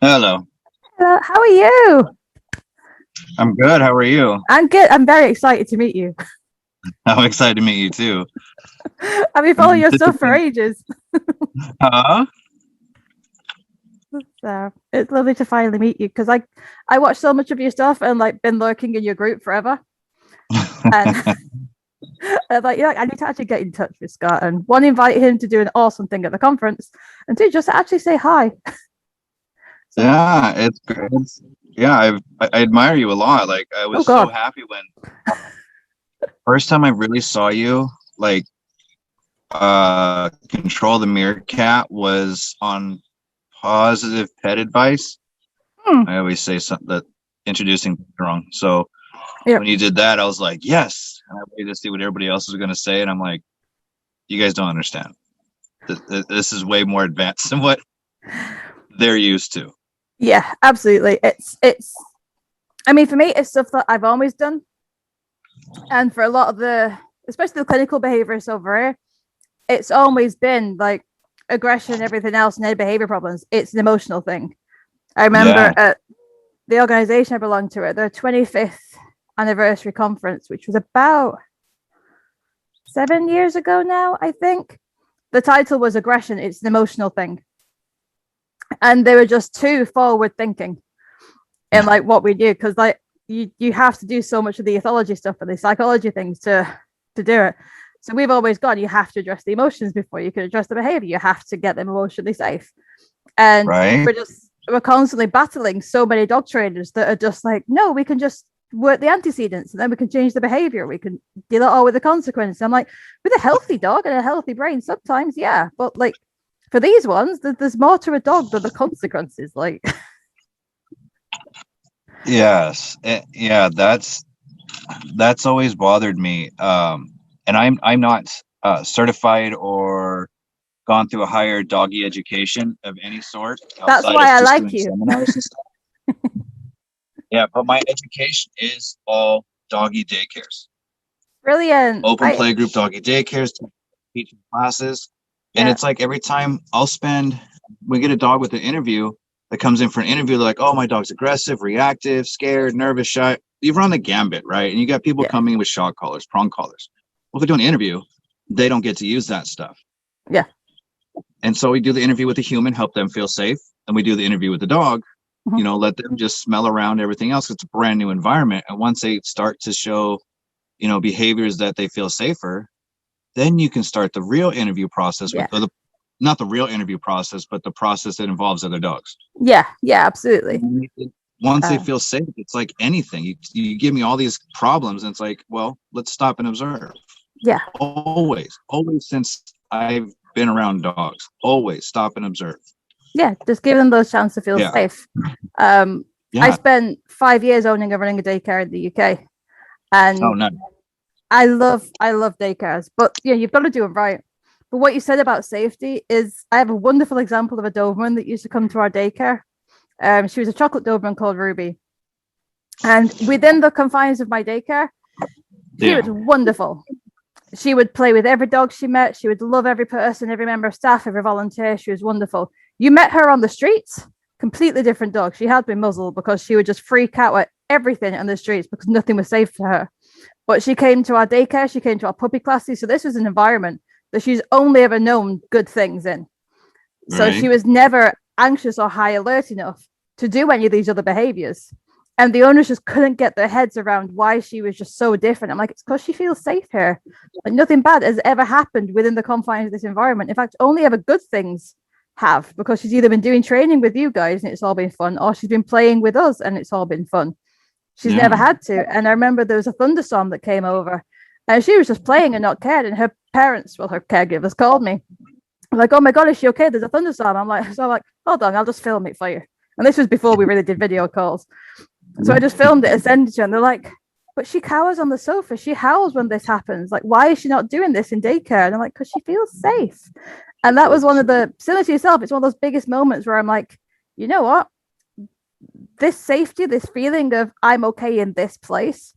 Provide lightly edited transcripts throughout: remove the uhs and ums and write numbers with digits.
Hello. Hello, how are you? I'm good. How are you? I'm good. I'm very excited to meet you. I'm excited to meet you too. I've been I'm following your stuff for anticipating. ages. Huh? So it's lovely to finally meet you because I watched so much of your stuff and like been lurking in your group forever. And I'm like, I need to actually get in touch with Scott and one, invite him to do an awesome thing at the conference, and two, just actually say hi. So, Yeah, yeah, I admire you a lot. Like I oh was so God. happy when first time I really saw you, like control the Meerkat was on positive pet advice. Hmm. I always say something that introducing wrong. So Yep. when you did that, I was like, yes. And I waited to see what everybody else was gonna say, and I'm like, you guys don't understand. This is way more advanced than what they're used to. Yeah, absolutely. It's I mean, for me, it's stuff that I've always done. And for a lot of especially the clinical behaviorists over here, it's always been like aggression, everything else, and any behavior problems. It's an emotional thing. I remember Yeah. at the organization I belonged to, at their 25th anniversary conference, which was about 7 years ago now, I think. The title was Aggression, It's an Emotional Thing. And they were just too forward thinking in like what we do, because like you have to do so much of the ethology stuff and the psychology things to do it. So we've always gone, you have to address the emotions before you can address the behavior. You have to get them emotionally safe. And Right. we're constantly battling so many dog trainers that are just like, no, we can just work the antecedents and then we can change the behavior. We can deal it all with the consequences. I'm like, with a healthy dog and a healthy brain, sometimes, yeah. But like for these ones, there's more to a dog than the consequences. Like, Yes. Yeah, that's always bothered me. And I'm not certified or gone through a higher doggy education of any sort that's outside why of I just like doing you. seminars and stuff. Yeah, but my education is all doggy daycares, Brilliant. open play group doggy daycares, teaching classes. And Yeah, it's like every time we get a dog with an interview that comes in for an interview, they're like, oh, my dog's aggressive, reactive, scared, nervous, shy. You've run the gambit, right? And you got people yeah, coming in with shock collars, prong collars. Well, if they're doing an interview, they don't get to use that stuff. yeah. And so we do the interview with the human, help them feel safe. And we do the interview with the dog, Mhm. let them just smell around everything else. It's a brand new environment. And once they start to show, behaviors that they feel safer, then you can start the real interview process Yeah, not the real interview process, but the process that involves other dogs. yeah, yeah, absolutely. Once they Uh, feel safe, it's like anything. You give me all these problems, and it's like, well, let's stop and observe. yeah, Always since I've been around dogs, always stop and observe. yeah. Just give them those chances to feel Yeah, safe. Um, I yeah. spent 5 years owning and running a daycare in the UK, Oh and no, I love daycares, but yeah, you've got to do it right. But what you said about safety is, I have a wonderful example of a Doberman that used to come to our daycare. She was a chocolate Doberman called Ruby, and within the confines of my daycare, she yeah, was wonderful. She would play with every dog she met. She would love every person, every member of staff, every volunteer. She was wonderful. You met her on the streets, completely different dog. She had been muzzled because she would just freak out at everything on the streets because nothing was safe for her. But she came to our daycare, she came to our puppy classes. So this was an environment that she's only ever known good things in. So right. she was never anxious or high alert enough to do any of these other behaviors. And the owners just couldn't get their heads around why she was just so different. I'm like, it's because she feels safe here. Like nothing bad has ever happened within the confines of this environment. In fact, only ever good things have, because she's either been doing training with you guys and it's all been fun, or she's been playing with us and it's all been fun. She's never Yeah, had to. And I remember there was a thunderstorm that came over and she was just playing and not cared. And her parents, well, her caregivers called me. I'm like, oh my God, is she okay? There's a thunderstorm. I'm like, hold on, I'll just film it for you. And this was before we really did video calls. So I just filmed it and sent it to her. And they're like, but she cowers on the sofa. She howls when this happens. Like, why is she not doing this in daycare? And I'm like, because she feels safe. And that was one of the, similar to yourself, it's one of those biggest moments where I'm like, you know what? This safety, this feeling of I'm okay in this place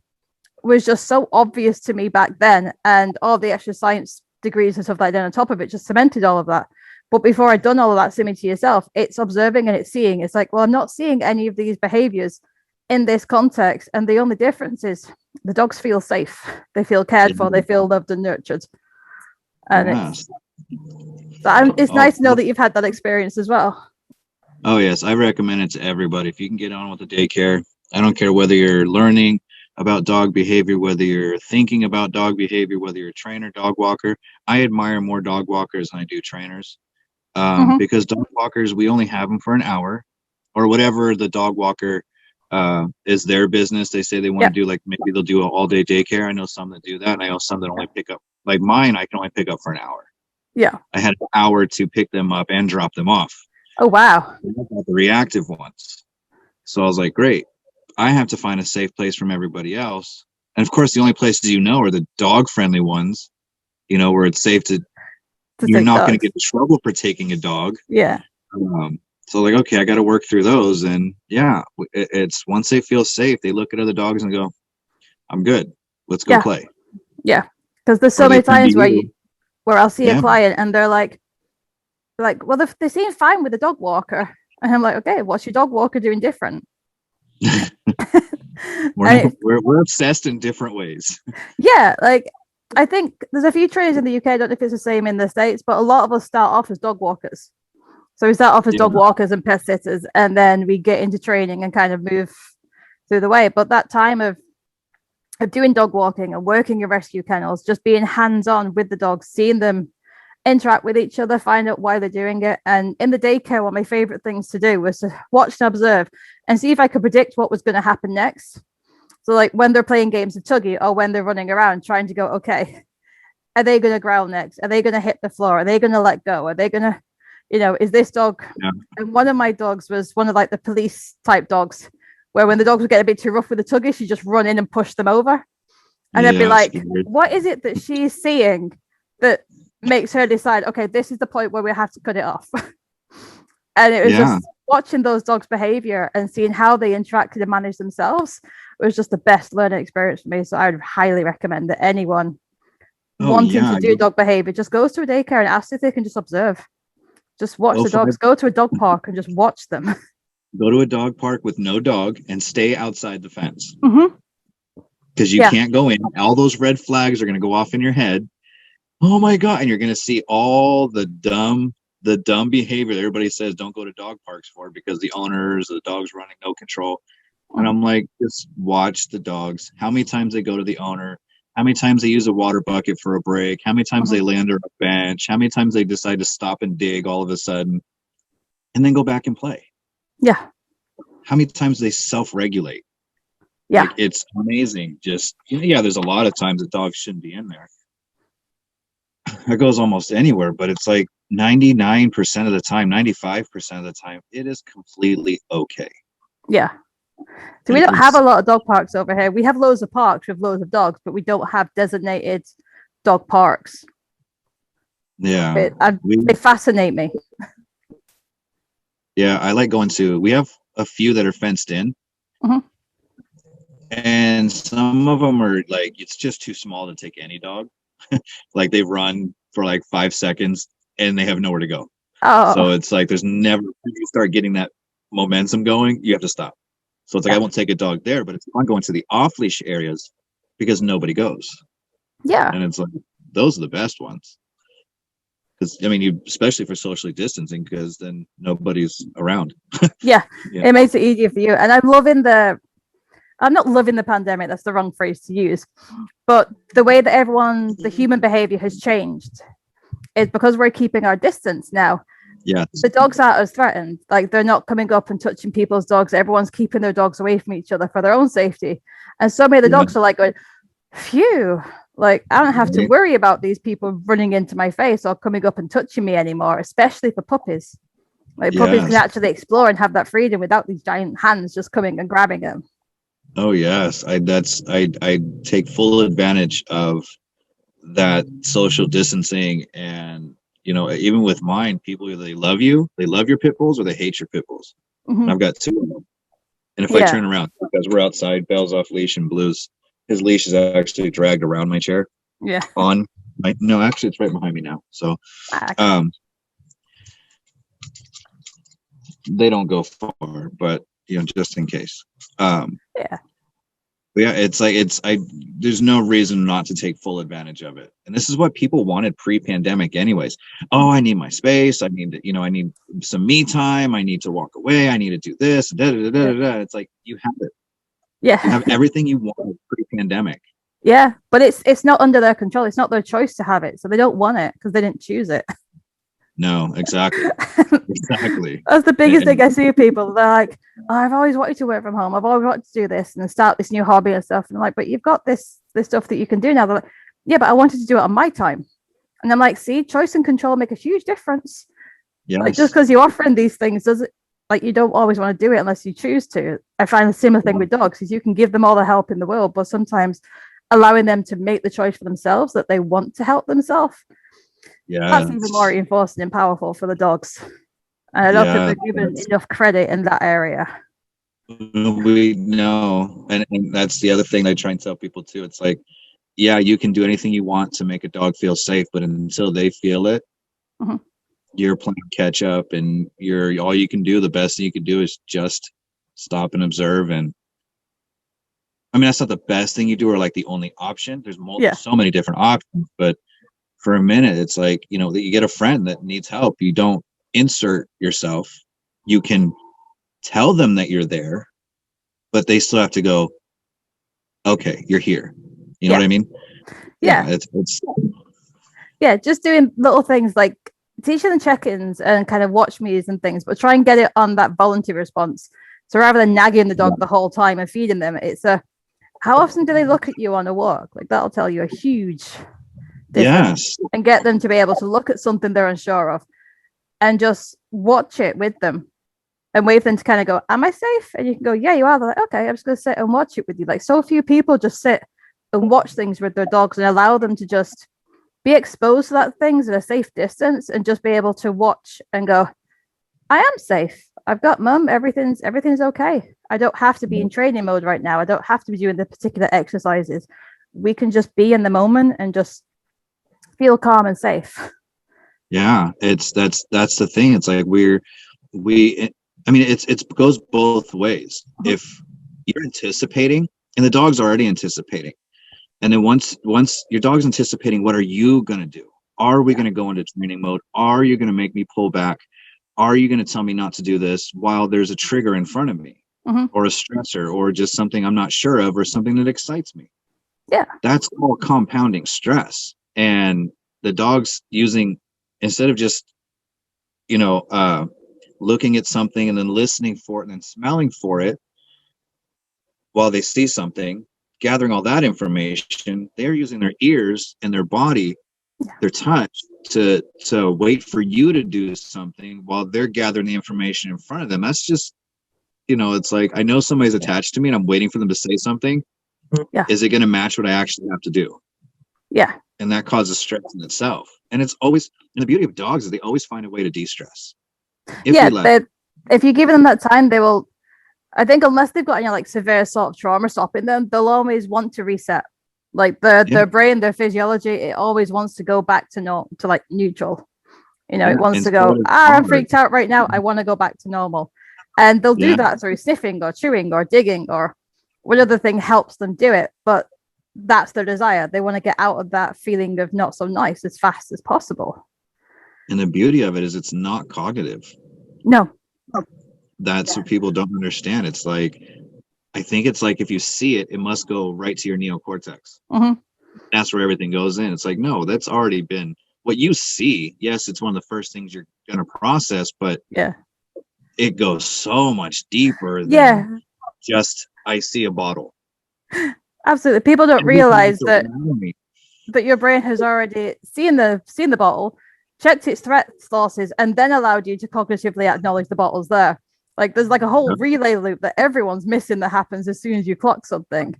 was just so obvious to me back then. And all the extra science degrees and stuff like that on top of it just cemented all of that. But before I'd done all of that, similar to yourself, it's observing and it's seeing. It's like, well, I'm not seeing any of these behaviors in this context. And the only difference is the dogs feel safe. They feel cared for. They feel loved and nurtured. And it's nice to know that you've had that experience as well. Oh, yes. I recommend it to everybody. If you can get on with the daycare, I don't care whether you're learning about dog behavior, whether you're thinking about dog behavior, whether you're a trainer, dog walker. I admire more dog walkers than I do trainers, because dog walkers, we only have them for an hour or whatever. The dog walker is their business. They say they want to do, like, maybe they'll do an all-day daycare. I know some that do that, and I know some that only pick up, like mine, I can only pick up for an hour. Yeah. I had an hour to pick them up and drop them off. Oh, wow. The reactive ones. So I was like, great. I have to find a safe place from everybody else. And of course, the only places are the dog-friendly ones, where it's safe to you're not going to get in trouble for taking a dog. Yeah. So like, okay, I got to work through those. And yeah, it's once they feel safe, they look at other dogs and go, I'm good. Let's go play. Yeah. Because there's so many times where I'll see a client and they're like, well, they seem fine with the dog walker. And I'm like, okay, what's your dog walker doing different? we're obsessed in different ways. Yeah, like I think there's a few trainers in the UK. I don't know if it's the same in the States, but a lot of us start off as dog walkers. So we start off as dog walkers and pet sitters, and then we get into training and kind of move through the way. But that time of doing dog walking and working in rescue kennels, just being hands-on with the dogs, seeing them interact with each other, find out why they're doing it. And in the daycare, one of my favorite things to do was to watch and observe and see if I could predict what was going to happen next. So like when they're playing games of tuggy or when they're running around trying to go, okay, are they going to growl next? Are they going to hit the floor? Are they going to let go? Are they going to, is this dog? Yeah. And one of my dogs was one of like the police type dogs where when the dogs would get a bit too rough with the tuggy, she'd just run in and push them over. And I'd be like, what is it that she's seeing that makes her decide, okay, this is the point where we have to cut it off? And it was just watching those dogs' behavior and seeing how they interacted and managed themselves. It was just the best learning experience for me. So I would highly recommend that anyone wanting to do dog behavior just goes to a daycare and asks if they can just observe. Just watch the dogs. Go to a dog park and just watch them. Go to a dog park with no dog and stay outside the fence. Because you can't go in. All those red flags are going to go off in your head. Oh my God. And you're going to see all the dumb behavior that everybody says don't go to dog parks for because the owners, the dogs running no control. And I'm like, just watch the dogs. How many times they go to the owner? How many times they use a water bucket for a break? How many times they lay under a bench? How many times they decide to stop and dig all of a sudden and then go back and play? Yeah. How many times they self-regulate? Yeah. Like, it's amazing. Just, there's a lot of times that dogs shouldn't be in there. It goes almost anywhere, but it's like 99% of the time, 95% of the time, it is completely okay. Yeah. So we don't have a lot of dog parks over here. We have loads of parks with loads of dogs, but we don't have designated dog parks. Yeah. They fascinate me. Yeah, I like going to, we have a few that are fenced in. And some of them are like, it's just too small to take any dog. Like they run for like 5 seconds and they have nowhere to go. So it's like there's never, if you start getting that momentum going, you have to stop. So it's like I won't take a dog there, but it's fun going to the off-leash areas because nobody goes. Yeah. And it's like those are the best ones. Because you especially for socially distancing, because then nobody's around. It makes it easier for you. And I'm not loving the pandemic, that's the wrong phrase to use, but the way that the human behavior has changed is because we're keeping our distance now. Yeah, the dogs aren't as threatened. Like they're not coming up and touching people's dogs. Everyone's keeping their dogs away from each other for their own safety. And so many of the dogs are like going, phew, like I don't have to worry about these people running into my face or coming up and touching me anymore, especially for puppies. Like puppies can actually explore and have that freedom without these giant hands just coming and grabbing them. Oh yes, I take full advantage of that social distancing. And even with mine, people either they love your pit bulls or they hate your pit bulls. And I've got two of them. And if I turn around, because we're outside, Bell's off leash and Blue's, his leash is actually dragged around my chair. Yeah. Actually it's right behind me now. So they don't go far, but just in case. Yeah. Yeah, there's no reason not to take full advantage of it. And this is what people wanted pre-pandemic anyways. Oh, I need my space. I need I need some me time. I need to walk away. I need to do this. Da, da, da, da, da. It's like you have it. Yeah. You have everything you want pre-pandemic. Yeah, but it's not under their control. It's not their choice to have it. So they don't want it because they didn't choose it. No, exactly. Exactly. That's the biggest thing I see with people. They're like, oh, I've always wanted to work from home. I've always wanted to do this and start this new hobby and stuff. And I'm like, but you've got this stuff that you can do now. They're like, yeah, but I wanted to do it on my time. And I'm like, see, choice and control make a huge difference. Yeah. Like, just because you're offering these things doesn't, like, you don't always want to do it unless you choose to. I find the similar thing with dogs is you can give them all the help in the world, but sometimes allowing them to make the choice for themselves that they want to help themselves. Yeah, that's even more reinforcing and powerful for the dogs. And I don't think they're given enough credit in that area. We know, and that's the other thing I try and tell people too. It's like, yeah, you can do anything you want to make a dog feel safe, but until they feel it, you're playing catch up, and all you can do, the best thing you can do is just stop and observe. And I mean, that's not the best thing you do or like the only option. There's so many different options, but for a minute, it's like, that you get a friend that needs help. You don't insert yourself. You can tell them that you're there, but they still have to go, okay, you're here. You know what I mean? Yeah. It's just doing little things like teaching them check-ins and kind of watch me's and things, but try and get it on that voluntary response. So rather than nagging the dog the whole time and feeding them, it's how often do they look at you on a walk? Like, that'll tell you a huge difference. Yes. And get them to be able to look at something they're unsure of and just watch it with them and wait for them to kind of go, am I safe? And you can go, yeah, you are. They're like, okay, I'm just going to sit and watch it with you. Like, so few people just sit and watch things with their dogs and allow them to just be exposed to that things at a safe distance and just be able to watch and go, I am safe. I've got mum. Everything's okay. I don't have to be in training mode right now. I don't have to be doing the particular exercises. We can just be in the moment and just feel calm and safe. Yeah, that's the thing. It's like it goes both ways. If you're anticipating, and the dog's already anticipating, and then once your dog's anticipating, what are you going to do? Are we going to go into training mode? Are you going to make me pull back? Are you going to tell me not to do this while there's a trigger in front of me, or a stressor, or just something I'm not sure of, or something that excites me? Yeah, that's all compounding stress. And the dog's using, instead of just looking at something and then listening for it and then smelling for it while they see something, gathering all that information, they're using their ears and their body, their touch to wait for you to do something while they're gathering the information in front of them. That's just, it's like, I know somebody's attached to me and I'm waiting for them to say something. Is it going to match what I actually have to do? Yeah. And that causes stress in itself. And it's always, and the beauty of dogs is they always find a way to de-stress. If you give them that time, they will, I think, unless they've got any like severe sort of trauma stopping them, they'll always want to reset. Like their brain, their physiology, it always wants to go back to like neutral. It wants to go, I'm freaked out right now. I want to go back to normal. And they'll do that through sniffing or chewing or digging or whatever thing helps them do it. But that's their desire. They want to get out of that feeling of not so nice as fast as possible. And the beauty of it is it's not cognitive. No. That's what people don't understand. It's like, I think it's like if you see it, it must go right to your neocortex. That's where everything goes in. It's like, no, that's already been what you see. Yes, it's one of the first things you're going to process, but it goes so much deeper than just, I see a bottle. Absolutely. People don't realize that your brain has already seen the bottle, checked its threat sources, and then allowed you to cognitively acknowledge the bottle's there. Like there's like a whole relay loop that everyone's missing that happens as soon as you clock something.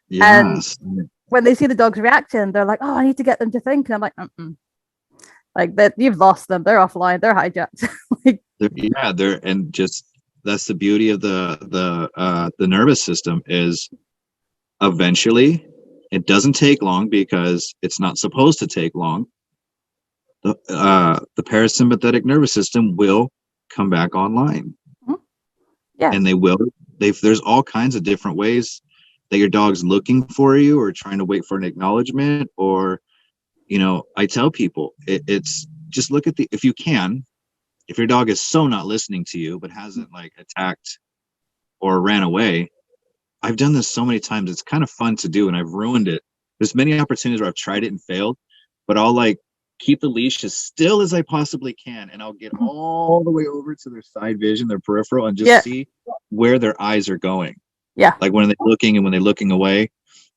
Yes. And when they see the dogs reacting, they're like, oh, I need to get them to think. And I'm like, like that, you've lost them. They're offline. They're hijacked. And just that's the beauty of the nervous system is eventually it doesn't take long because it's not supposed to take long. The parasympathetic nervous system will come back online. Yeah. And there's all kinds of different ways that your dog's looking for you or trying to wait for an acknowledgement. Or, I tell people it's just look at if your dog is so not listening to you, but hasn't like attacked or ran away. I've done this so many times. It's kind of fun to do, and I've ruined it. There's many opportunities where I've tried it and failed, but I'll like keep the leash as still as I possibly can, and I'll get all the way over to their side vision, their peripheral, and just see where their eyes are going. Yeah. Like when they're looking and when they're looking away.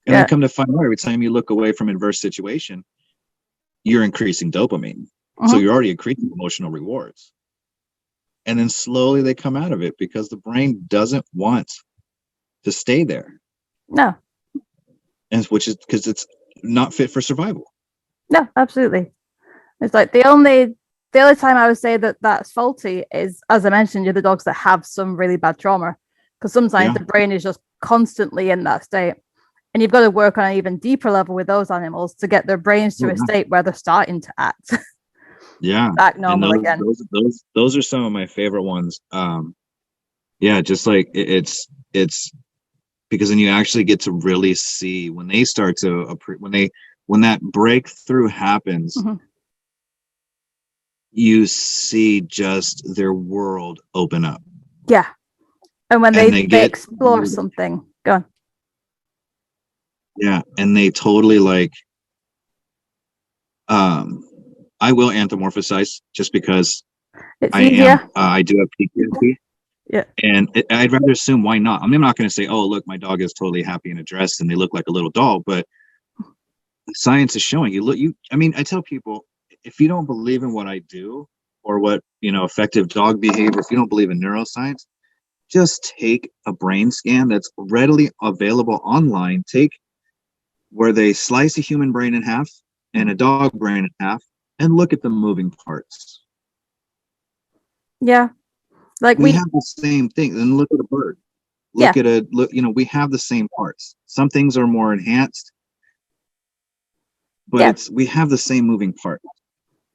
And then come to find out every time you look away from adverse situation, you're increasing dopamine. So you're already increasing emotional rewards. And then slowly they come out of it because the brain doesn't want to stay there. No. And which is because it's not fit for survival. No, absolutely. It's like the only time I would say that that's faulty is, as I mentioned, you're the dogs that have some really bad trauma, because sometimes the brain is just constantly in that state, and you've got to work on an even deeper level with those animals to get their brains to a state where they're starting to act back normal again. Those are some of my favorite ones. Just like it's because then you actually get to really see when they start to when that breakthrough happens. You see just their world open up. Yeah. And when they explore something. Go on. Yeah. And they totally like, I will anthropomorphize just because it's easier. I do have PTSD. Yeah. And I'd rather assume why not. I'm not going to say, oh, look, my dog is totally happy and dressed and they look like a little doll, but science is showing I tell people, if you don't believe in what I do or what, effective dog behavior, if you don't believe in neuroscience, just take a brain scan that's readily available online. Take where they slice a human brain in half and a dog brain in half and look at the moving parts. Yeah. Like we have the same thing. Then look at a bird. We have the same parts. Some things are more enhanced, but we have the same moving parts.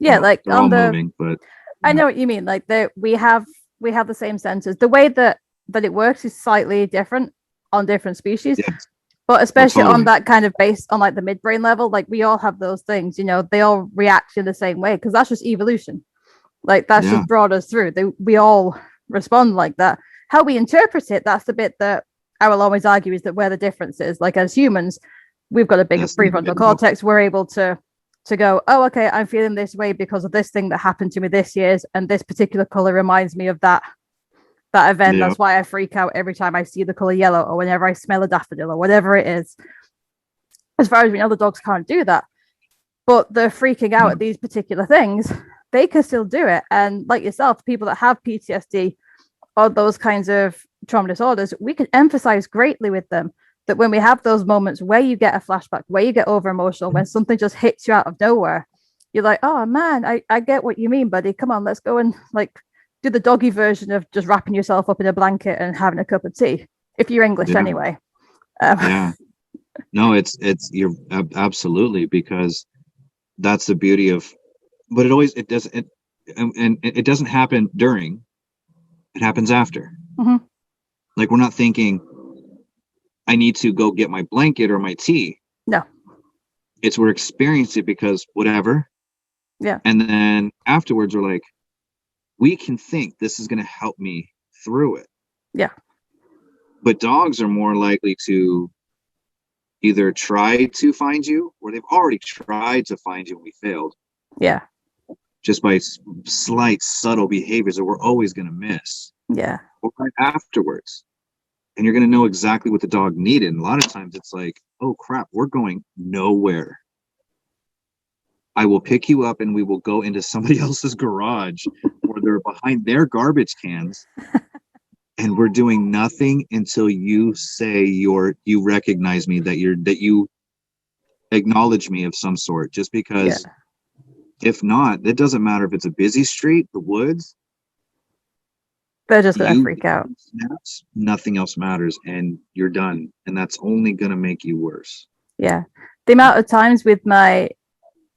Yeah, like they're all moving, but I know what you mean. Like we have the same sensors. The way that it works is slightly different on different species, but especially on that kind of base on like the midbrain level, like we all have those things. They all react in the same way because that's just evolution. Like that's just brought us through. We all respond like that. How we interpret it, that's the bit that I will always argue is that where the difference is. Like as humans, we've got a bigger prefrontal cortex. We're able to go, oh, okay, I'm feeling this way because of this thing that happened to me this year, and this particular color reminds me of that event. That's why I freak out every time I see the color yellow or whenever I smell a daffodil or whatever it is. As far as we know, the dogs can't do that, but they're freaking out at these particular things. They can still do it. And like yourself, people that have PTSD or those kinds of trauma disorders, we can emphasize greatly with them that when we have those moments where you get a flashback, where you get over emotional, when something just hits you out of nowhere, you're like, oh man, I get what you mean, buddy. Come on, let's go and like do the doggy version of just wrapping yourself up in a blanket and having a cup of tea. If you're English anyway. No, you're absolutely, because that's the beauty of, but it doesn't happen during, it happens after. Like we're not thinking, I need to go get my blanket or my tea. No. We're experiencing it because whatever. Yeah. And then afterwards we're like, we can think this is going to help me through it. Yeah. But dogs are more likely to either try to find you or they've already tried to find you and we failed. Yeah. Just by slight, subtle behaviors that we're always going to miss. Yeah. Or right afterwards. And you're going to know exactly what the dog needed. And a lot of times it's like, oh crap, we're going nowhere. I will pick you up and we will go into somebody else's garage or they're behind their garbage cans. And we're doing nothing until you say you recognize me, that you acknowledge me of some sort. Just because if not, it doesn't matter if it's a busy street, the woods. They're just gonna freak out. Nothing else matters, and you're done. And that's only gonna make you worse. Yeah, the amount of times with my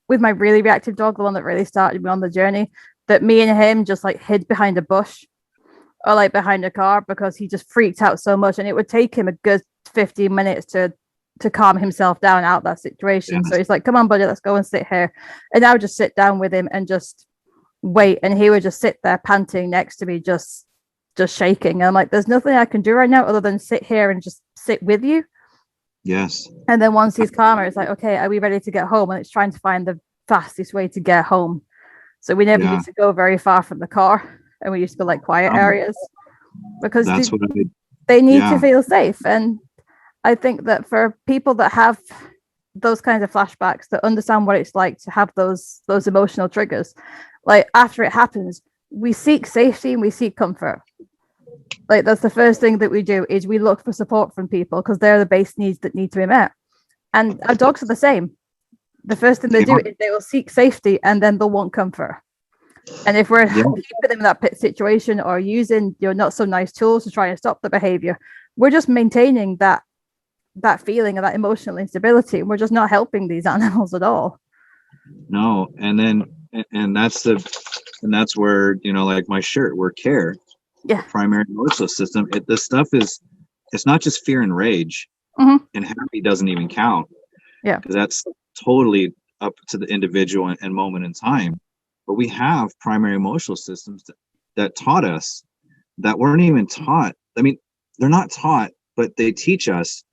really reactive dog, the one that really started me on the journey, that me and him just like hid behind a bush, or like behind a car, because he just freaked out so much, and it would take him a good 15 minutes to calm himself down out that situation. So Yes. he's like, come on, buddy, let's go and sit here. And I would just sit down with him and just wait, and he would just sit there panting next to me, just shaking. And I'm like, there's nothing I can do right now other than sit here and just sit with you. Yes. And then once he's calmer, it's like, okay, are we ready to get home? And it's trying to find the fastest way to get home. So we never Yeah. used to go very far from the car, and we used to go like quiet areas, because That's what they need yeah. to feel safe. And I think that for people that have those kinds of flashbacks, that understand what it's like to have those emotional triggers, like after it happens, we seek safety and we seek comfort. Like that's the first thing that we do, is we look for support from people, because they're the base needs that need to be met. And our dogs are the same. The first thing they do is they will seek safety, and then they'll want comfort. And if we're keeping them in that pit situation, or using not so nice tools to try and stop the behavior, we're just maintaining that feeling of that emotional instability, and we're just not helping these animals at all. No, and that's where, like my shirt, we're care. Yeah. Primary emotional system. This stuff it's not just fear and rage, mm-hmm. and happy doesn't even count. Yeah, because that's totally up to the individual and moment in time. But we have primary emotional systems that taught us, that weren't even taught. I mean, they're not taught, but they teach us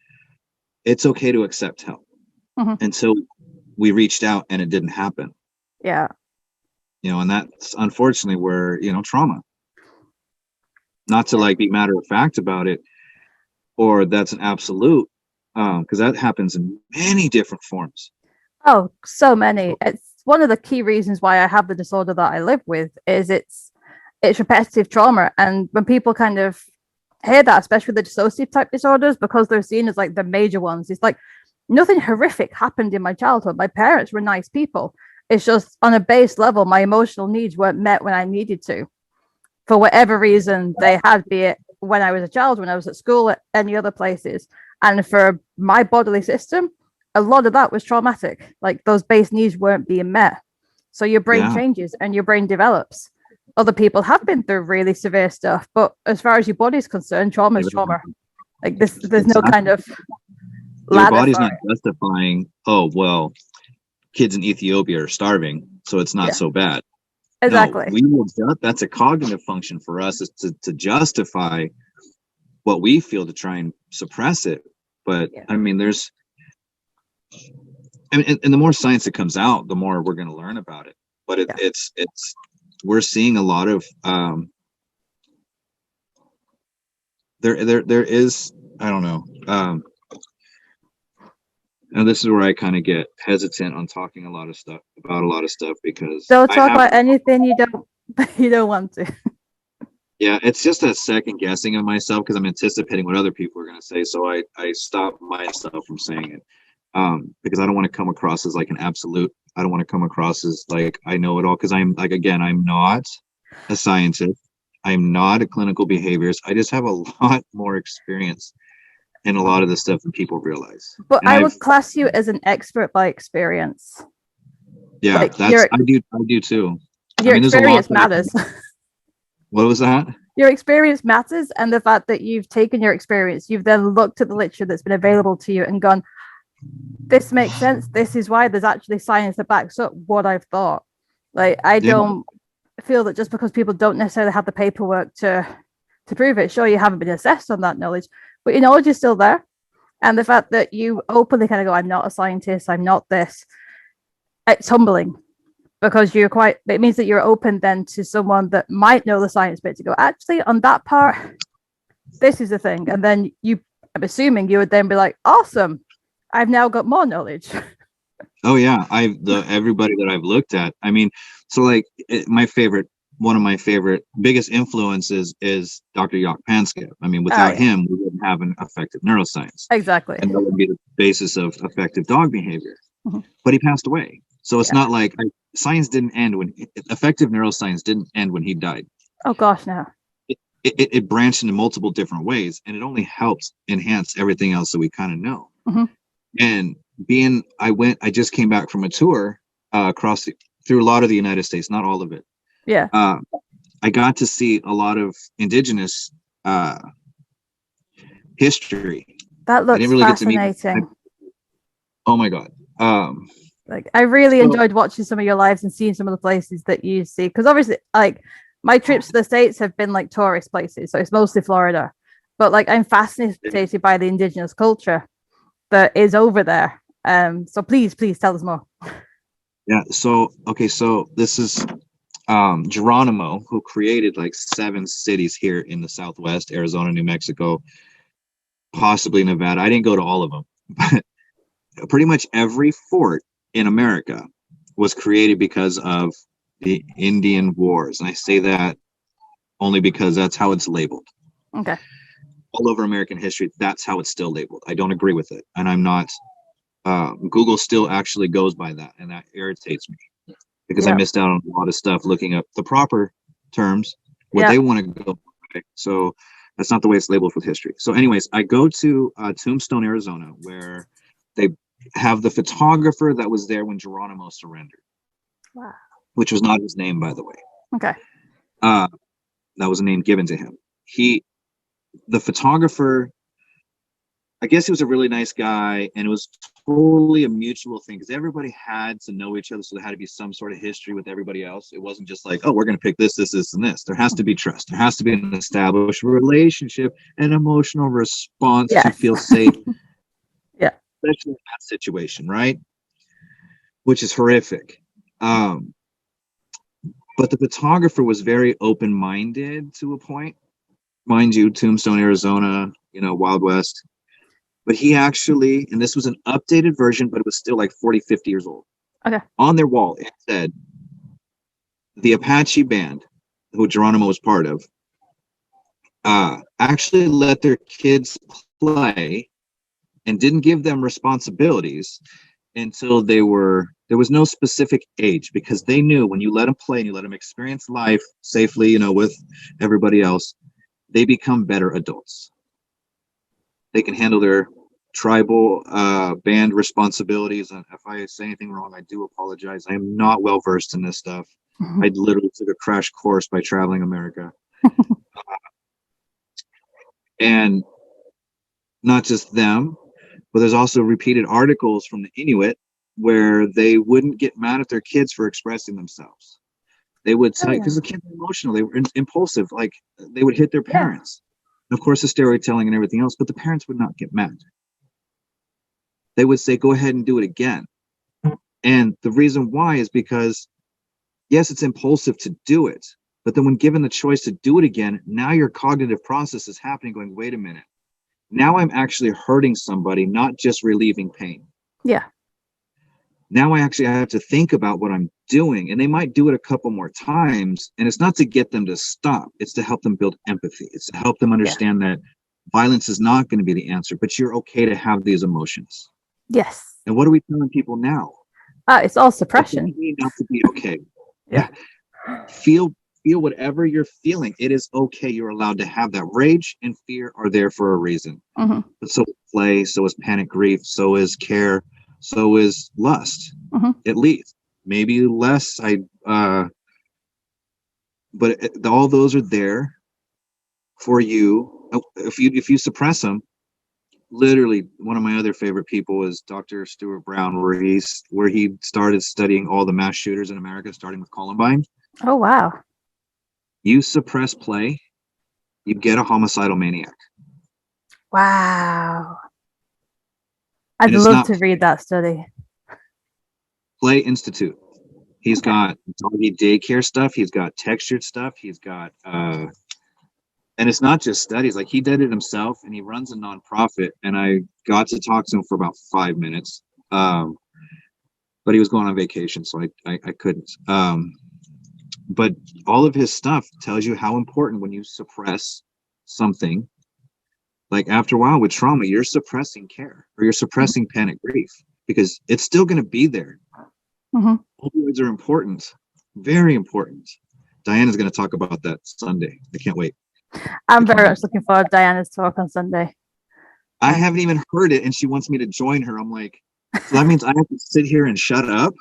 it's okay to accept help. mm-hmm. Until we reached out and it didn't happen. Yeah. And that's unfortunately where, trauma. Not to like be matter of fact about it, or that's an absolute, because that happens in many different forms. Oh, so many. It's one of the key reasons why I have the disorder that I live with, is it's repetitive trauma. And when people kind of hear that, especially the dissociative type disorders, because they're seen as like the major ones, it's like nothing horrific happened in my childhood. My parents were nice people. It's just on a base level, my emotional needs weren't met when I needed to, for whatever reason they had, be it when I was a child, when I was at school, at any other places. And for my bodily system, a lot of that was traumatic. Like those base needs weren't being met. So your brain changes and your brain develops. Other people have been through really severe stuff, but as far as your body's concerned, trauma is trauma. Like there's no kind of your body's not justifying, oh well, kids in Ethiopia are starving, so it's not so bad. Exactly. No, that's a cognitive function for us, is to justify what we feel, to try and suppress it. But I mean, and the more science that comes out, the more we're going to learn about it. But it's we're seeing a lot of there is, I don't know, and this is where I kind of get hesitant on talking about a lot of stuff, because don't talk about anything you don't want to. Yeah, it's just a second guessing of myself, because I'm anticipating what other people are going to say. So I stop myself from saying it, because I don't want to come across as like an absolute. I don't want to come across as like I know it all, because I'm like, again, I'm not a scientist. I'm not a clinical behaviorist. I just have a lot more experience in a lot of this stuff than people realize. But I would class you as an expert by experience. Yeah, like I do too. Your experience matters. What was that? Your experience matters, and the fact that you've taken your experience, you've then looked at the literature that's been available to you and gone, this makes sense. This is why there's actually science that backs up what I've thought. Like I don't feel that just because people don't necessarily have the paperwork to prove it. Sure, you haven't been assessed on that knowledge, but your knowledge is still there. And the fact that you openly kind of go, I'm not a scientist, I'm not this, it's humbling, because it means that you're open then to someone that might know the science bit to go, actually, on that part, this is the thing. And then I'm assuming you would then be like, awesome, I've now got more knowledge. Oh yeah, everybody that I've looked at. I mean, so like one of my favorite biggest influences is Dr. Jock Panskip. I mean, without him, we wouldn't have an affective neuroscience. Exactly. And that would be the basis of effective dog behavior. Mm-hmm. But he passed away. So it's not like science didn't end effective neuroscience didn't end when he died. Oh gosh, no. It branched into multiple different ways, and it only helped enhance everything else that we kind of know. Mm-hmm. And I just came back from a tour through a lot of the United States, not all of it. Yeah. I got to see a lot of indigenous history. That I didn't looks really get to meet. fascinating. Oh my God. Like, I really So enjoyed watching some of your lives and seeing some of the places that you see. Because obviously, like, my trips to the States have been like tourist places, so it's mostly Florida. But like, I'm fascinated by the indigenous culture that is over there. So please tell us more. yeah, so okay, so this is Geronimo, who created like 7 cities here in the Southwest, Arizona, New Mexico, possibly Nevada. I didn't go to all of them, but pretty much every fort in America was created because of the Indian Wars. And I say that only because that's how it's labeled. Okay. All over American history, that's how it's still labeled. I don't agree with it. And I'm not, Google still actually goes by that. And that irritates me because I Yeah. missed out on a lot of stuff looking up the proper terms, what Yeah. they want to go by. So that's not the way it's labeled with history. So, anyways, I go to Tombstone, Arizona, where they have the photographer that was there when Geronimo surrendered, Wow. which was not his name, by the way. Okay. Uh, that was a name given to him. The photographer, I guess he was a really nice guy, and it was totally a mutual thing because everybody had to know each other, so there had to be some sort of history with everybody else. It wasn't just like, oh, we're going to pick this, and this. There has to be trust. There has to be an established relationship, an emotional response to Yes. feel safe, Yeah. especially in that situation, right? Which is horrific. But the photographer was very open-minded to a point. Mind you, Tombstone, Arizona, Wild West. But he actually, and this was an updated version, but it was still like 40, 50 years old. Okay. On their wall, it said, the Apache band, who Geronimo was part of, actually let their kids play and didn't give them responsibilities until there was no specific age, because they knew when you let them play and you let them experience life safely, with everybody else, they become better adults. They can handle their tribal band responsibilities. And if I say anything wrong, I do apologize. I am not well versed in this stuff. Mhm. I literally took a crash course by traveling America. And not just them, but there's also repeated articles from the Inuit where they wouldn't get mad at their kids for expressing themselves. They would Oh, say, yeah. because the kids were emotional, they were impulsive, like they would hit their Yeah. parents. And of course, the storytelling and everything else, but the parents would not get mad. They would say, go ahead and do it again. And the reason why is because, yes, it's impulsive to do it, but then when given the choice to do it again, now your cognitive process is happening, going, wait a minute. Now I'm actually hurting somebody, not just relieving pain. Yeah. Now I have to think about what I'm doing, and they might do it a couple more times. And it's not to get them to stop. It's to help them build empathy. It's to help them understand that violence is not going to be the answer, but you're okay to have these emotions. Yes. And what are we telling people now? It's all suppression. It's not to be okay. Yeah. Feel whatever you're feeling. It is okay. You're allowed to have that. Rage and fear are there for a reason. Mm-hmm. But so is play, so is panic, grief, so is care, so is lust. Mm-hmm. At least, maybe less. But all those are there for you. If you suppress them. Literally, one of my other favorite people is Dr. Stuart Brown, where he started studying all the mass shooters in America, starting with Columbine. Oh, wow. You suppress play, you get a homicidal maniac. Wow. I'd And it's love not to read that study. Play Institute. He's Okay. got doggy daycare stuff. He's got textured stuff. He's got, and it's not just studies. Like, he did it himself, and he runs a nonprofit. And I got to talk to him for about 5 minutes. But he was going on vacation, so I couldn't. But all of his stuff tells you how important when you suppress something. Like, after a while with trauma, you're suppressing care, or you're suppressing panic grief, because it's still going to be there. Mm-hmm. Opioids are important, very important. Diana's going to talk about that Sunday. I can't wait. I'm very much looking forward to Diana's talk on Sunday. I haven't even heard it, and she wants me to join her. I'm like, so that means I have to sit here and shut up?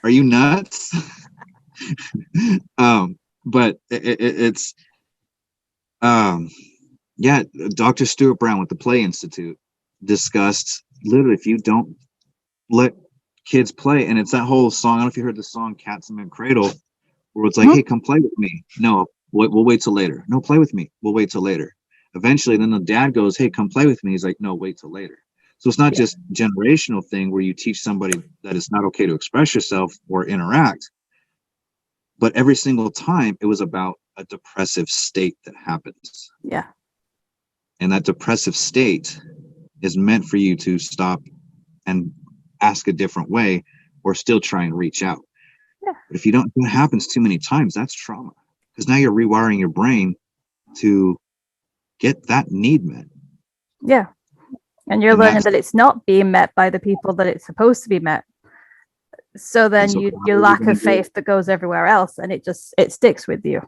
Are you nuts? but it's yeah, Dr. Stuart Brown with the Play Institute discussed literally if you don't let kids play, and it's that whole song. I don't know if you heard the song "Cats in the Cradle," where it's like, "Hey, come play with me." No, we'll wait till later. No, play with me. We'll wait till later. Eventually, then the dad goes, "Hey, come play with me." He's like, "No, wait till later." So it's not just generational thing where you teach somebody that it's not okay to express yourself or interact, but every single time it was about a depressive state that happens. Yeah. And that depressive state is meant for you to stop and ask a different way or still try and reach out. Yeah. But if you don't, that happens too many times, that's trauma. Because now you're rewiring your brain to get that need met. Yeah. And you're learning that it's not being met by the people that it's supposed to be met. So then your lack of faith that goes everywhere else, and it sticks with you.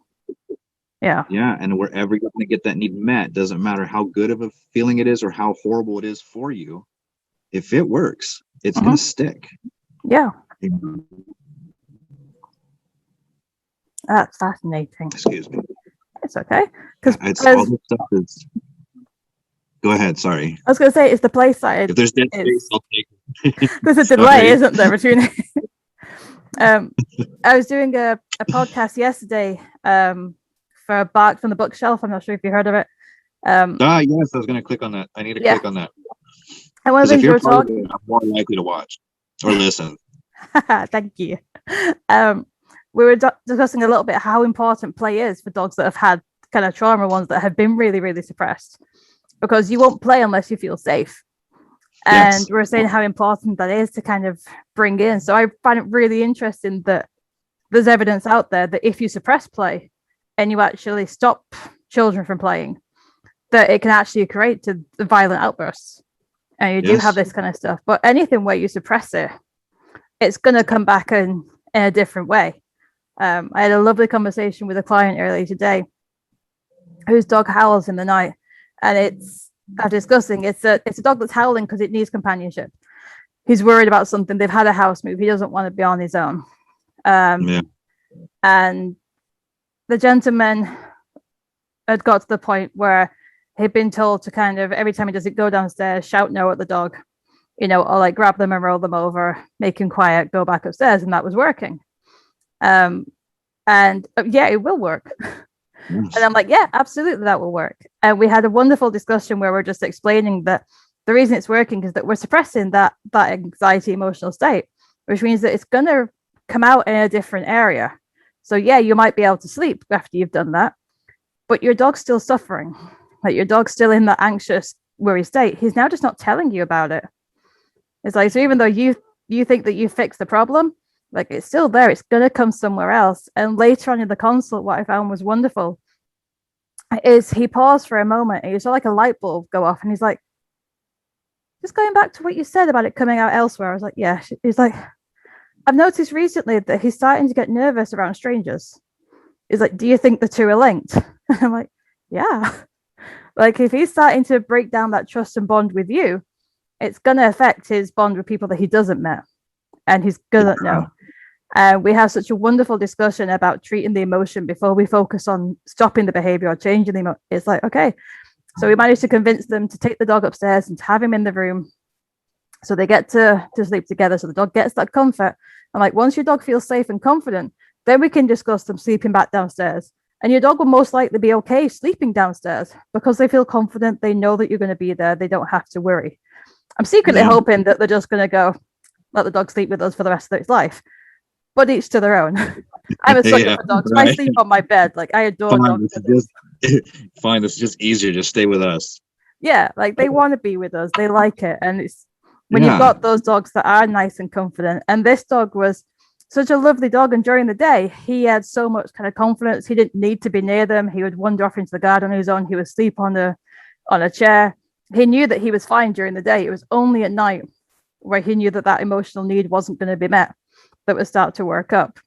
Yeah. Yeah. And wherever you're going to get that need met, doesn't matter how good of a feeling it is or how horrible it is for you. If it works, it's going to stick. Yeah. That's fascinating. Excuse me. It's okay. Because all this stuff is. Go ahead. Sorry. I was going to say, it's the play side. If there's dead space, I'll take it. There's a delay, isn't there, between I was doing a podcast yesterday for Bark from the Bookshelf. I'm not sure if you heard of it. Yes, I was going to click on that. I need to click on that. And one of the things we were talking, I'm more likely to watch or listen. Thank you. We were discussing a little bit how important play is for dogs that have had kind of trauma, ones that have been really, really suppressed, because you won't play unless you feel safe. And we're saying how important that is to kind of bring in. So I find it really interesting that there's evidence out there that if you suppress play and you actually stop children from playing, that it can actually create the violent outbursts. And you do have this kind of stuff. But anything where you suppress it, it's going to come back in a different way. I had a lovely conversation with a client earlier today whose dog howls in the night. And it's disgusting. It's a dog that's howling because it needs companionship. He's worried about something. They've had a house move. He doesn't want to be on his own. And the gentleman had got to the point where he'd been told to kind of, every time he does it, go downstairs, shout no at the dog, or like grab them and roll them over, make him quiet, go back upstairs. And that was working. It will work. And I'm like, yeah, absolutely, that will work. And we had a wonderful discussion where we're just explaining that the reason it's working is that we're suppressing that anxiety emotional state, which means that it's going to come out in a different area. So yeah, you might be able to sleep after you've done that, but your dog's still suffering. Like your dog's still in that anxious, worried state. He's now just not telling you about it. It's like, so even though you think that you fixed the problem, like it's still there. It's going to come somewhere else. And later on in the consult, what I found was wonderful is he paused for a moment and he saw like a light bulb go off and he's like, just going back to what you said about it coming out elsewhere. I was like, yeah. He's like, I've noticed recently that he's starting to get nervous around strangers. He's like, do you think the two are linked? And I'm like, yeah. Like if he's starting to break down that trust and bond with you, it's going to affect his bond with people that he doesn't met. And he's going to know. We have such a wonderful discussion about treating the emotion before we focus on stopping the behavior or changing the emotion. It's like, okay. So we managed to convince them to take the dog upstairs and to have him in the room. So they get to sleep together. So the dog gets that comfort. And like, once your dog feels safe and confident, then we can discuss them sleeping back downstairs. And your dog will most likely be okay sleeping downstairs because they feel confident. They know that you're going to be there. They don't have to worry. I'm secretly hoping that they're just going to go, let the dog sleep with us for the rest of its life. But each to their own. I'm a sucker for dogs. Right. I sleep on my bed. Like I adore dogs. Fine, it's just easier. Just stay with us. Yeah, like they want to be with us. They like it. And it's when you've got those dogs that are nice and confident. And this dog was such a lovely dog. And during the day, he had so much kind of confidence. He didn't need to be near them. He would wander off into the garden on his own. He would sleep on a chair. He knew that he was fine during the day. It was only at night where he knew that emotional need wasn't going to be met that would start to work up.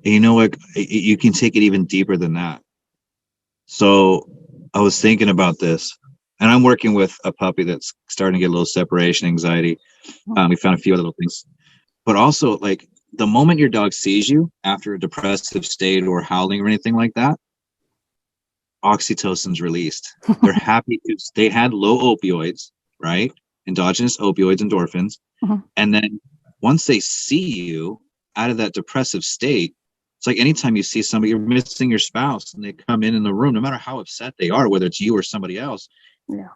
You know what? You can take it even deeper than that. So I was thinking about this, and I'm working with a puppy that's starting to get a little separation anxiety. We found a few other little things, but also like the moment your dog sees you after a depressive state or howling or anything like that, oxytocin's released. They're happy because they had low opioids, right? Endogenous opioids, endorphins. And then once they see you out of that depressive state, it's like anytime you see somebody, you're missing your spouse, and they come in the room, no matter how upset they are, whether it's you or somebody else,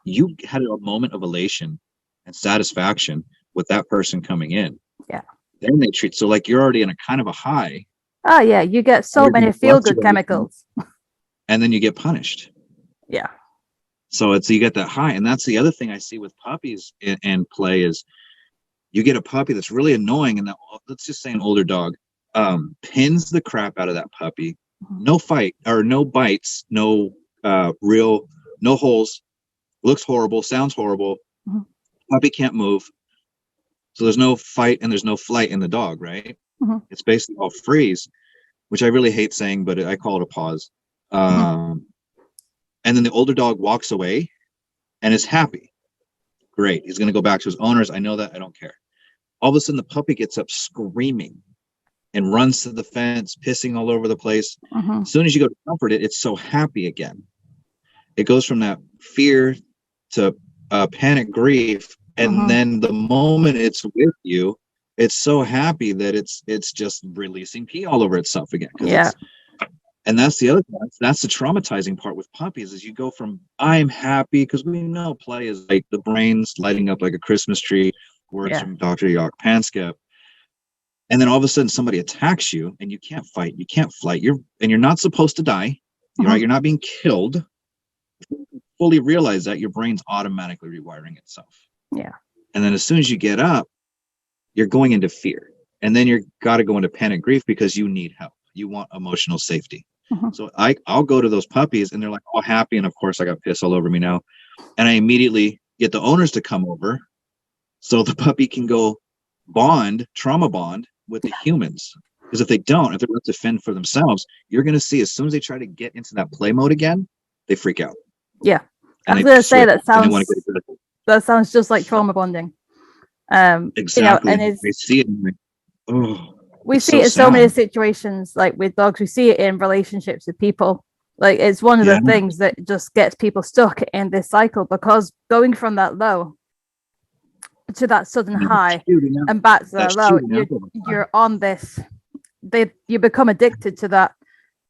you had a moment of elation and satisfaction with that person coming in. Yeah. Then they treat, so like you're already in a kind of a high. Oh yeah, you get so many feel-good chemicals. And then you get punished. Yeah. So you get that high. And that's the other thing I see with puppies and play is you get a puppy that's really annoying, and that, let's just say an older dog pins the crap out of that puppy. No fight or no bites, no no holes, looks horrible, sounds horrible. Puppy can't move. So there's no fight and there's no flight in the dog, right? It's basically all freeze, which I really hate saying, but I call it a pause. And then the older dog walks away and is happy. Great. He's going to go back to his owners. I know that. I don't care. All of a sudden, the puppy gets up screaming and runs to the fence, pissing all over the place. As soon as you go to comfort it, it's so happy again. It goes from that fear to panic grief. And then the moment it's with you, it's so happy that it's just releasing pee all over itself again. Yeah. And that's the other part. That's the traumatizing part with puppies is you go from I'm happy, because we know play is like the brain's lighting up like a Christmas tree, words from Dr. Jock Panskep. And then all of a sudden somebody attacks you and you can't fight, you can't flight, you're not supposed to die. You're not being killed. You fully realize that your brain's automatically rewiring itself. Yeah. And then as soon as you get up, you're going into fear. And then you're got to go into panic grief because you need help. You want emotional safety. So I'll go to those puppies and they're like all happy. And of course I got piss all over me now. And I immediately get the owners to come over so the puppy can go trauma bond with the humans. Because if they're left to fend for themselves, you're going to see as soon as they try to get into that play mode again, they freak out. Yeah. I was going to say that sounds just like trauma bonding. Exactly. And they see it and like, oh. We see it in so many situations, like with dogs. We see it in relationships with people. Like it's one of the things that just gets people stuck in this cycle, because going from that low to that sudden high and back to that low, you're on this. You become addicted to that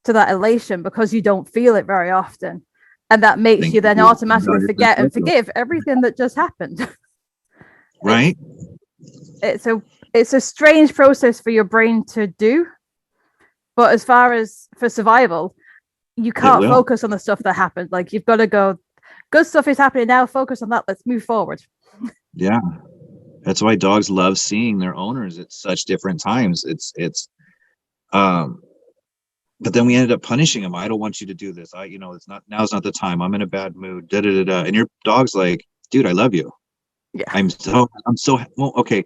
elation because you don't feel it very often, and that makes you then automatically forget and forgive everything that just happened. Right. It's a strange process for your brain to do, but as far as for survival, you can't focus on the stuff that happened. Like you've got to go, good stuff is happening now, focus on that, let's move forward. Yeah, that's why dogs love seeing their owners at such different times. But then we ended up punishing them. I don't want you to do this. Now's not the time. I'm in a bad mood. And your dog's like, dude, I love you. Yeah. I'm so well, okay.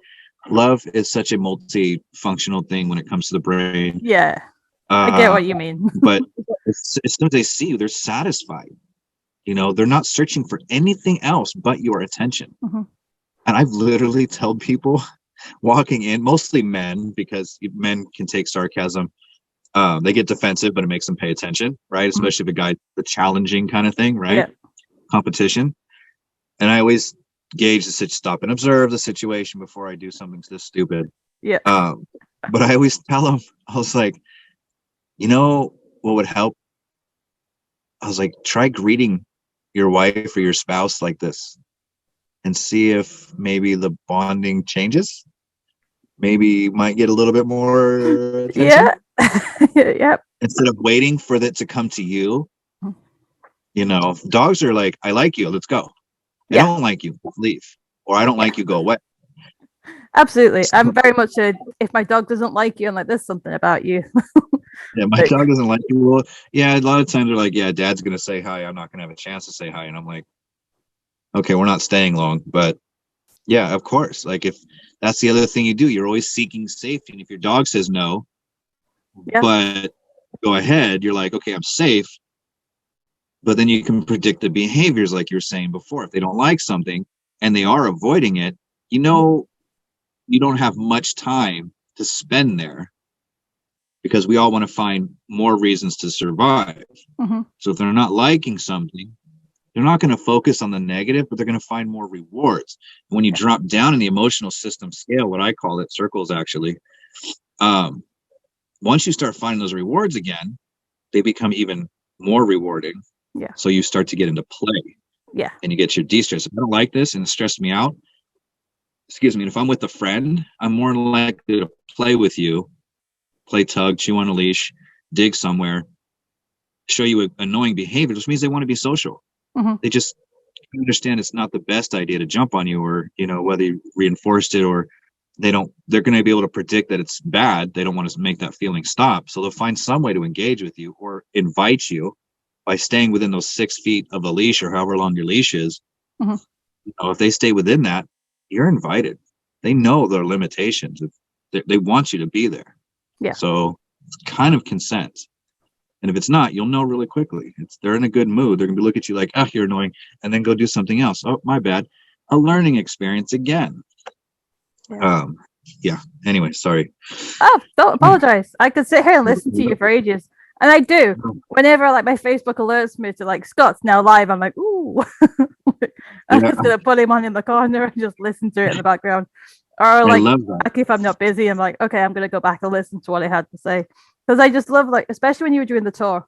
Love is such a multifunctional thing when it comes to the brain. Yeah, I get what you mean. But as soon as they see you, they're satisfied. They're not searching for anything else but your attention. And I've literally told people walking in, mostly men, because men can take sarcasm. They get defensive, but it makes them pay attention, right? Especially if the challenging kind of thing, right? Yeah. Competition. And I always gauge stop and observe the situation before I do something this stupid. Yeah. But I always tell them, I was like, what would help? I was like, try greeting your wife or your spouse like this and see if maybe the bonding changes. Maybe you might get a little bit more attention. Yeah. Yep. Instead of waiting for it to come to you. Dogs are like, I like you, let's go. I don't like you, leave. Or I don't like you, go away. Absolutely. I'm very much if my dog doesn't like you, I'm like, there's something about you. Yeah, my dog doesn't like you. Well, yeah, a lot of times they're like, yeah, dad's going to say hi. I'm not going to have a chance to say hi. And I'm like, okay, we're not staying long. But yeah, of course. Like if that's the other thing you do, you're always seeking safety. And if your dog says no, but go ahead, you're like, okay, I'm safe. But then you can predict the behaviors like you were saying before. If they don't like something and they are avoiding it, you don't have much time to spend there, because we all want to find more reasons to survive. So if they're not liking something, they're not going to focus on the negative, but they're going to find more rewards. And when you drop down in the emotional system scale, what I call it, circles actually, once you start finding those rewards again, they become even more rewarding. Yeah. So you start to get into play. Yeah. And you get your de-stress. If I don't like this and it stressed me out, excuse me, and if I'm with a friend, I'm more likely to play with you, play tug, chew on a leash, dig somewhere, show you annoying behavior, which means they want to be social. They just understand it's not the best idea to jump on you, or, you know, whether you reinforced it or they're going to be able to predict that it's bad. They don't want to make that feeling stop. So they'll find some way to engage with you or invite you by staying within those 6 feet of a leash or however long your leash is. You know, if they stay within that, you're invited. They know their limitations. They want you to be there. Yeah. So it's kind of consent. And if it's not, you'll know really quickly. They're in a good mood. They're going to look at you like, oh, you're annoying, and then go do something else. Oh, my bad. A learning experience again. Yeah. Anyway, sorry. Oh, don't apologize. I could sit here and listen to you for ages. And I do. Whenever like my Facebook alerts me to like Scott's now live, I'm like, ooh. I'm just gonna put him on in the corner and just listen to it in the background. Or like if I'm not busy, I'm like, okay, I'm gonna go back and listen to what I had to say. Because I just love, like, especially when you were doing the tour,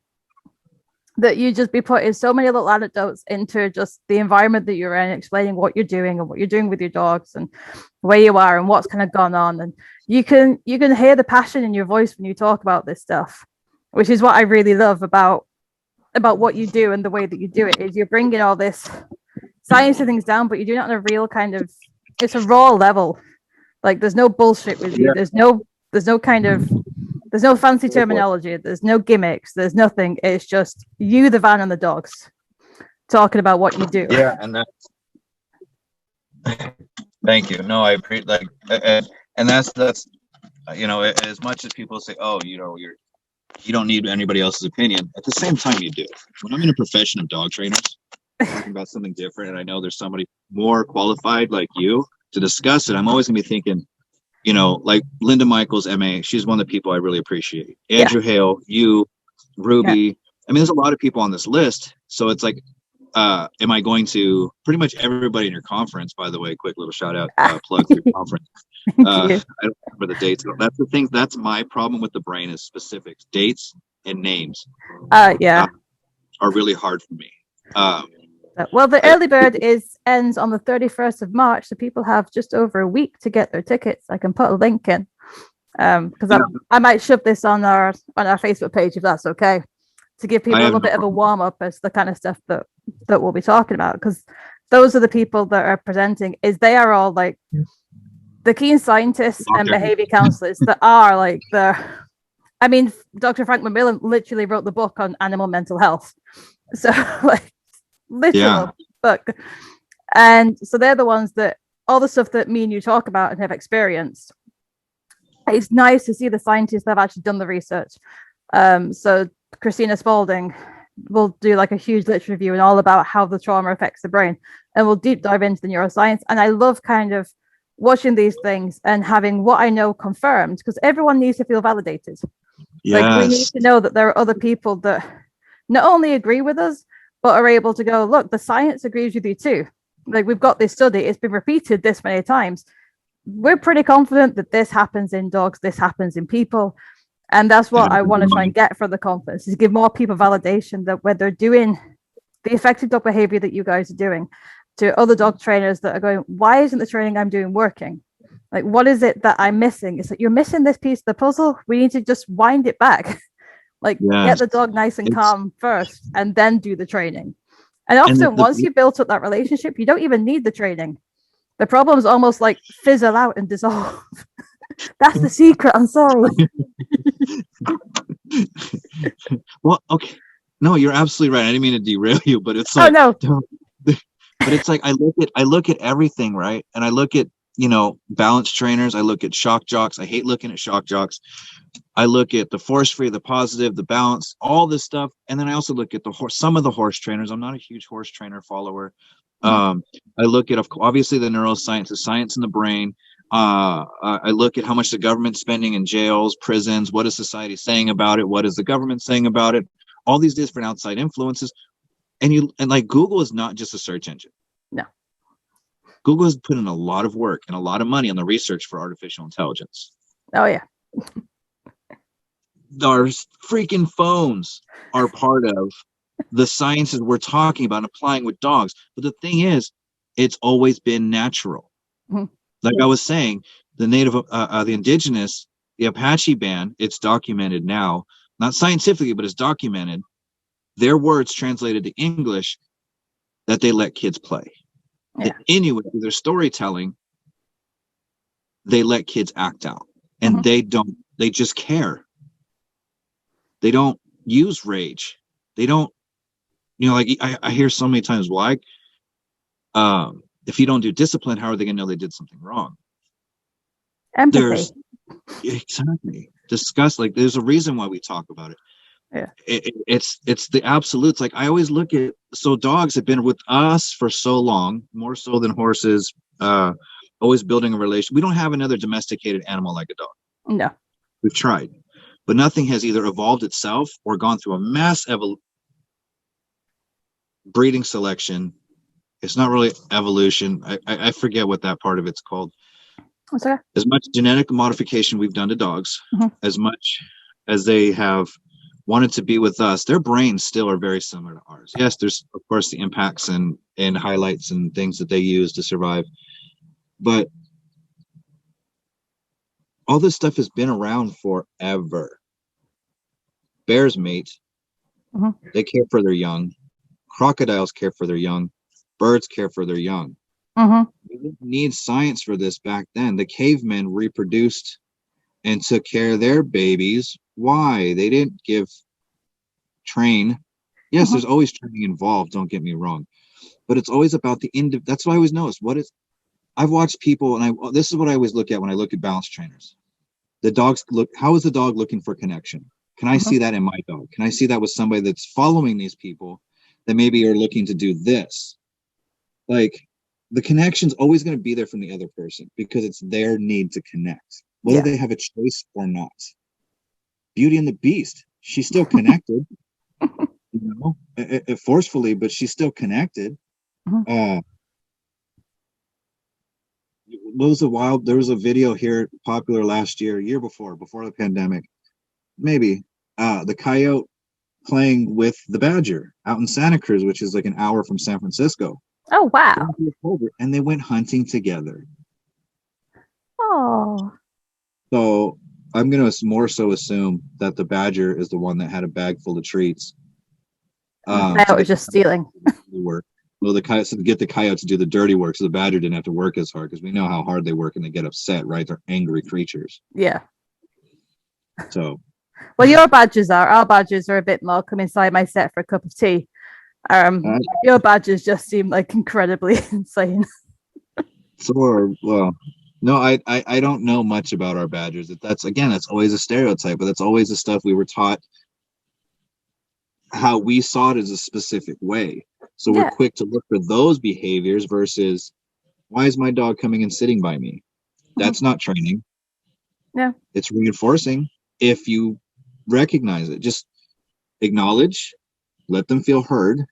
that you just be putting so many little anecdotes into just the environment that you're in, explaining what you're doing and what you're doing with your dogs and where you are and what's kind of gone on. And you can hear the passion in your voice when you talk about this stuff, which is what I really love about what you do and the way that you do it. Is you're bringing all this science and things down, but you do it on a real kind of, it's a raw level. Like, there's no bullshit with you. There's no fancy terminology. There's no gimmicks. There's nothing. It's just you, the van, and the dogs talking about what you do. Yeah, and that's thank you. No, I agree. Like, and that's you know, as much as people say, oh, you know, you don't need anybody else's opinion. At the same time, you do. When I'm in a profession of dog trainers, talking about something different, and I know there's somebody more qualified like you to discuss it, I'm always gonna be thinking, you know, like Linda Michaels, MA, she's one of the people I really appreciate. Andrew Hale, you, Ruby. Yeah. I mean, there's a lot of people on this list. So it's like, am I going to pretty much everybody in your conference, by the way, quick little shout out, plug for your conference. I don't remember the dates. That's the thing. That's my problem with the brain, is specifics. Dates and names are really hard for me. Well, the early bird ends on the 31st of March, so people have just over a week to get their tickets. I can put a link in because I might shove this on our Facebook page if that's okay, to give people a little bit of a warm up as the kind of stuff that we'll be talking about, because those are the people that are presenting. They are all like the keen scientists and behavior counselors that are like I mean, Dr. Frank McMillan literally wrote the book on animal mental health, so like. Literal book. And so they're the ones that all the stuff that me and you talk about and have experienced. It's nice to see the scientists that have actually done the research. So Christina Spalding will do like a huge literature review and all about how the trauma affects the brain, and we'll deep dive into the neuroscience. And I love kind of watching these things and having what I know confirmed, because everyone needs to feel validated. Like, we need to know that there are other people that not only agree with us, but are able to go, look, the science agrees with you too. Like, we've got this study, it's been repeated this many times. We're pretty confident that this happens in dogs, this happens in people. And that's what I want to try and get for the conference, is give more people validation that when they're doing the effective dog behavior that you guys are doing, to other dog trainers that are going, why isn't the training I'm doing working? Like, what is it that I'm missing? It's like, you're missing this piece of the puzzle. We need to just wind it back. Like, get the dog nice and calm first, and then do the training. And often, once you've built up that relationship, you don't even need the training. The problems almost like fizzle out and dissolve. That's the secret. I'm sorry. Well, okay. No, you're absolutely right. I didn't mean to derail you, but it's like, no. But it's like, I look at everything, right? And I look at, you know, balance trainers. I look at shock jocks. I hate looking at shock jocks. I look at the force free, the positive, the balance, all this stuff. And then I also look at some of the horse trainers. I'm not a huge horse trainer follower. I look at, obviously, the neuroscience, the science in the brain. I look at how much the government's spending in jails, prisons. What is society saying about it? What is the government saying about it? All these different outside influences. And like Google is not just a search engine. No. Google has put in a lot of work and a lot of money on the research for artificial intelligence. Oh yeah. Our freaking phones are part of the sciences we're talking about and applying with dogs. But the thing is, it's always been natural. Mm-hmm. Like I was saying, the native, the indigenous, the Apache band, it's documented now, not scientifically, but it's documented. Their words translated to English that they let kids play. Yeah. Anyway, their storytelling, they let kids act out. And they just care. They don't use rage. They don't, like I hear so many times, well, if you don't do discipline, how are they going to know they did something wrong? Empathy. Exactly. Discuss, like, there's a reason why we talk about it. Yeah. It's the absolutes. Like I always look at, so dogs have been with us for so long, more so than horses, always building a relation. We don't have another domesticated animal like a dog. No. We've tried, but nothing has either evolved itself or gone through a mass breeding selection. It's not really evolution. I forget what that part of it's called. What's that? As much genetic modification we've done to dogs, as much as they have wanted to be with us, their brains still are very similar to ours. Yes, there's of course the impacts and highlights and things that they use to survive, but all this stuff has been around forever. Bears mate. They care for their young. Crocodiles care for their young. Birds care for their young. We didn't need science for this back then. The cavemen reproduced and took care of their babies. Why? They didn't train. Yes, there's always training involved, don't get me wrong, but it's always about the that's what I always notice. I've watched people, and this is what I always look at when I look at balance trainers. The dogs how is the dog looking for connection? Can I see that in my dog? Can I see that with somebody that's following these people that maybe are looking to do this? Like, the connection's always going to be there from the other person because it's their need to connect, whether they have a choice or not. Beauty and the Beast, she's still connected, forcefully, but she's still connected. There was a video here popular last year before the pandemic, maybe, the coyote playing with the badger out in Santa Cruz, which is like an hour from San Francisco. Oh, wow. And they went hunting together. Oh. So I'm going to more so assume that the badger is the one that had a bag full of treats. I was just stealing. Work. Well, the coyote, so to get the coyote to do the dirty work, so the badger didn't have to work as hard, because we know how hard they work and they get upset, right? They're angry creatures. Yeah. So. Well, our badgers are a bit more come inside my set for a cup of tea. Your badgers just seem like incredibly insane. No, I don't know much about our badgers. That's always a stereotype, but that's always the stuff we were taught, how we saw it as a specific way. So we're quick to look for those behaviors versus, why is my dog coming and sitting by me? That's not training. Yeah. It's reinforcing. If you recognize it, just acknowledge, let them feel heard.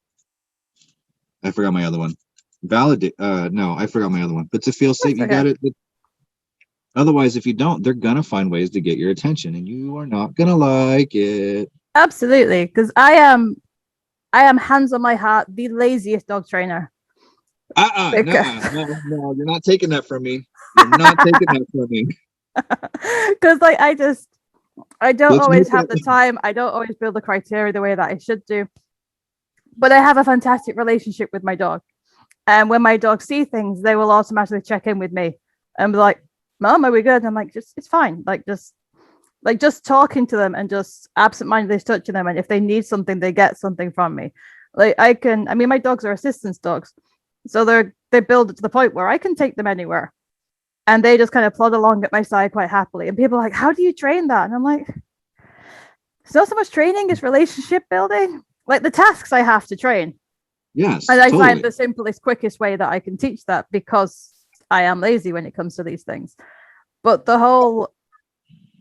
I forgot my other one. Validate. No, I forgot my other one. But to feel safe, you got it. Otherwise, if you don't, they're gonna find ways to get your attention, and you are not gonna like it. Absolutely, because I am hands on my heart, the laziest dog trainer. No, you're not taking that from me. You're not taking that from me. Because I don't always have the time. I don't always build the criteria the way that I should do. But I have a fantastic relationship with my dog. And when my dogs see things, they will automatically check in with me and be like, Mom, are we good? And I'm like, it's fine. Just talking to them and just absentmindedly touching them. And if they need something, they get something from me. My dogs are assistance dogs. So they build it to the point where I can take them anywhere. And they just kind of plod along at my side quite happily. And people are like, how do you train that? And I'm like, it's not so much training, it's relationship building. Like the tasks I have to train. Yes. And I find the simplest, quickest way that I can teach that, because I am lazy when it comes to these things. But the whole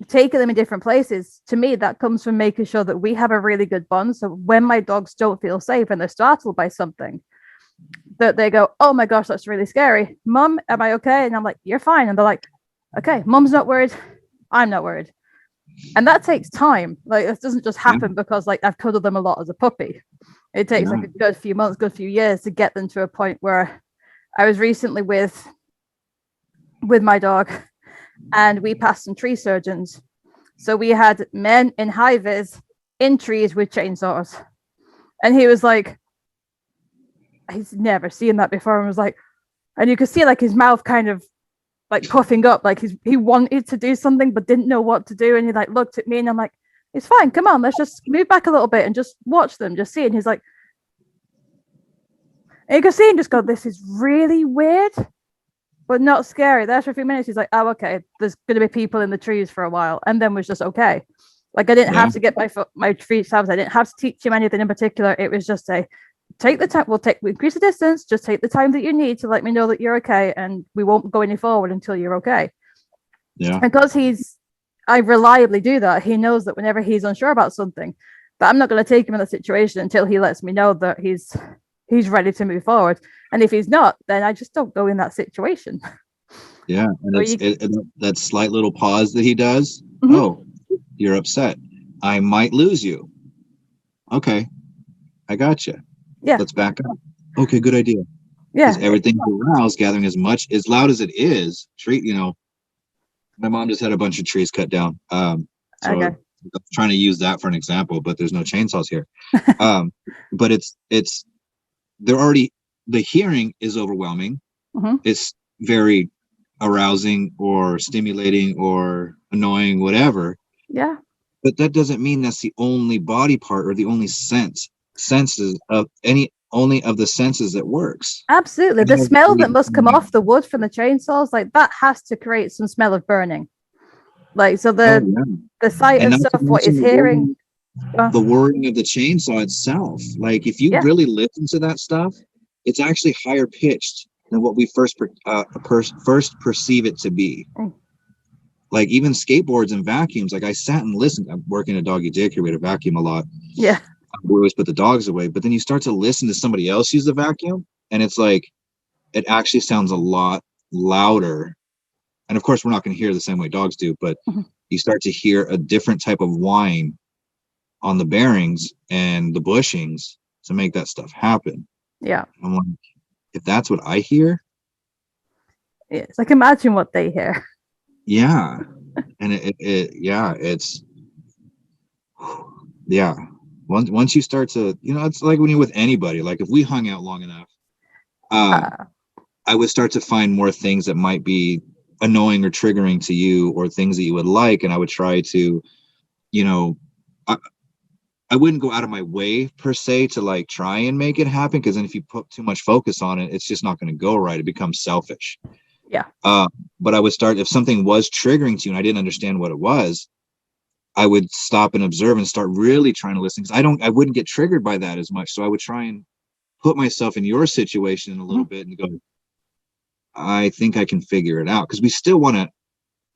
taking them in different places, to me, that comes from making sure that we have a really good bond. So when my dogs don't feel safe and they're startled by something, that they go, oh my gosh, that's really scary. Mum, am I okay? And I'm like, you're fine. And they're like, okay, Mum's not worried. I'm not worried. And that takes time. Like, it doesn't just happen because like I've cuddled them a lot as a puppy. It takes like a good few months, good few years to get them to a point where I was recently with my dog, and we passed some tree surgeons. So we had men in high vis in trees with chainsaws. And he was like, he's never seen that before, and was like, and you could see like his mouth kind of like puffing up, like he wanted to do something but didn't know what to do. And he like looked at me, and I'm like, it's fine, come on, let's just move back a little bit and just watch them, just see. And he's like, and you can see him just go, this is really weird but not scary. There for a few minutes he's like, oh okay, there's gonna be people in the trees for a while, and then was just okay. Like I didn't have to get my feet stabs, I didn't have to teach him anything in particular. It was just a take the time, we'll increase the distance, just take the time that you need to let me know that you're okay, and we won't go any forward until you're okay. Because I reliably do that, he knows that whenever he's unsure about something, that I'm not going to take him in that situation until he lets me know that he's ready to move forward. And if he's not, then I just don't go in that situation. And that slight little pause that he does. Oh, you're upset, I might lose you. Okay, I got you. Let's back up. Okay, good idea. Because everything's aroused, gathering as loud as it is. My mom just had a bunch of trees cut down. I'm trying to use that for an example, but there's no chainsaws here. But they're already, the hearing is overwhelming. It's very arousing or stimulating or annoying, whatever. But that doesn't mean that's the only body part or the only senses of only of the senses that works. Absolutely. The smell that must come off the wood from the chainsaws, like that has to create some smell of burning. Like, so the sight of stuff, what is hearing. The whirring of the chainsaw itself. Like if you really listen to that stuff, it's actually higher pitched than what we first perceive it to be. Like even skateboards and vacuums, like I sat and listened. I'm working a doggy daycare, we had a vacuum a lot. We always put the dogs away, but then you start to listen to somebody else use the vacuum, and it's like it actually sounds a lot louder. And of course we're not going to hear the same way dogs do, but you start to hear a different type of whine on the bearings and the bushings to make that stuff happen. I'm like, if that's what I hear, it's like, imagine what they hear. And it's once you start to, it's like when you're with anybody, like if we hung out long enough, I would start to find more things that might be annoying or triggering to you, or things that you would like, and I would try to, I wouldn't go out of my way per se to like try and make it happen, because then if you put too much focus on it, it's just not going to go right. It becomes selfish. But I would start, if something was triggering to you and I didn't understand what it was, I would stop and observe and start really trying to listen, because I wouldn't get triggered by that as much. So I would try and put myself in your situation a little bit and go, I think I can figure it out. Because we still want to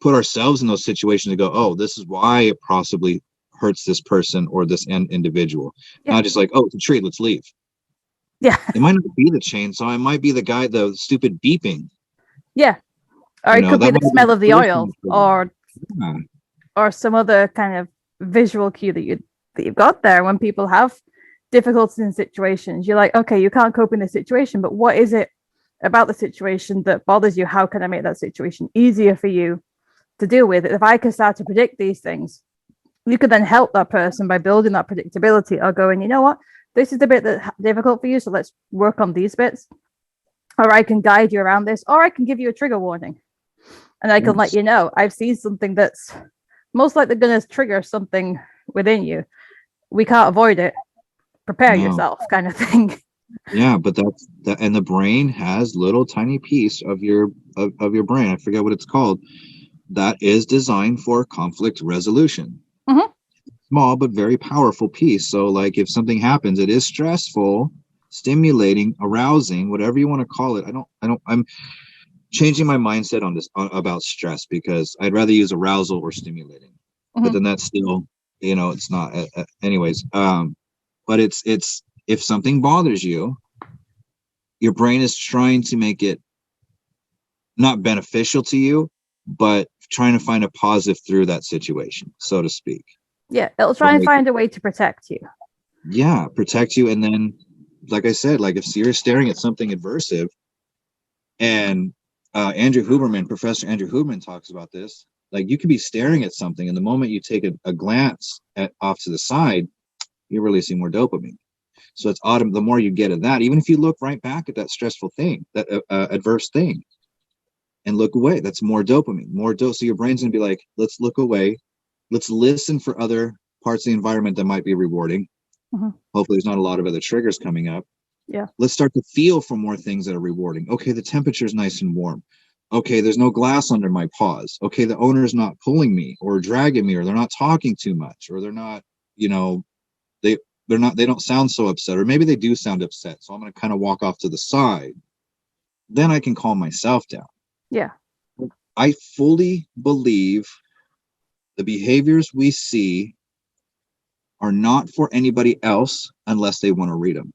put ourselves in those situations and go, oh, this is why it possibly hurts this person or this individual. Not just like, oh, it's a tree, let's leave. It might not be the chainsaw, it might be the guy, the stupid beeping. Or it could be the smell of the oil, or some other kind of visual cue that you've got there. When people have difficulties in situations, you're like, okay, you can't cope in this situation, but what is it about the situation that bothers you? How can I make that situation easier for you to deal with? If I can start to predict these things, you could then help that person by building that predictability, or going, you know what, this is the bit that's difficult for you, so let's work on these bits. Or I can guide you around this, or I can give you a trigger warning, and I can let you know I've seen something that's most likely going to trigger something within you. We can't avoid it. Prepare yourself, kind of thing. But that's that, and the brain has little tiny piece of your brain, I forget what it's called, that is designed for conflict resolution. Small but very powerful piece. So like if something happens, it is stressful, stimulating, arousing, whatever you want to call it. changing my mindset on this about stress, because I'd rather use arousal or stimulating. But then that's still, it's not. Anyways, but it's if something bothers you, your brain is trying to make it not beneficial to you, but trying to find a positive through that situation, so to speak. Yeah, it'll try and find a way to protect you. Yeah, protect you. And then, like I said, like if you're staring at something adversive, and Professor Andrew Huberman talks about this, like you could be staring at something, and the moment you take a glance off to the side, you're releasing more dopamine. So it's the more you get of that, even if you look right back at that stressful thing, that adverse thing, and look away, that's more dopamine, so your brain's gonna be like, let's look away, let's listen for other parts of the environment that might be rewarding. Hopefully there's not a lot of other triggers coming up. Yeah. Let's start to feel for more things that are rewarding. Okay, the temperature's nice and warm. Okay, there's no glass under my paws. Okay, the owner's not pulling me or dragging me, or they're not talking too much, or they're not, they don't sound so upset, or maybe they do sound upset. So I'm going to kind of walk off to the side. Then I can calm myself down. Yeah. I fully believe the behaviors we see are not for anybody else unless they want to read them.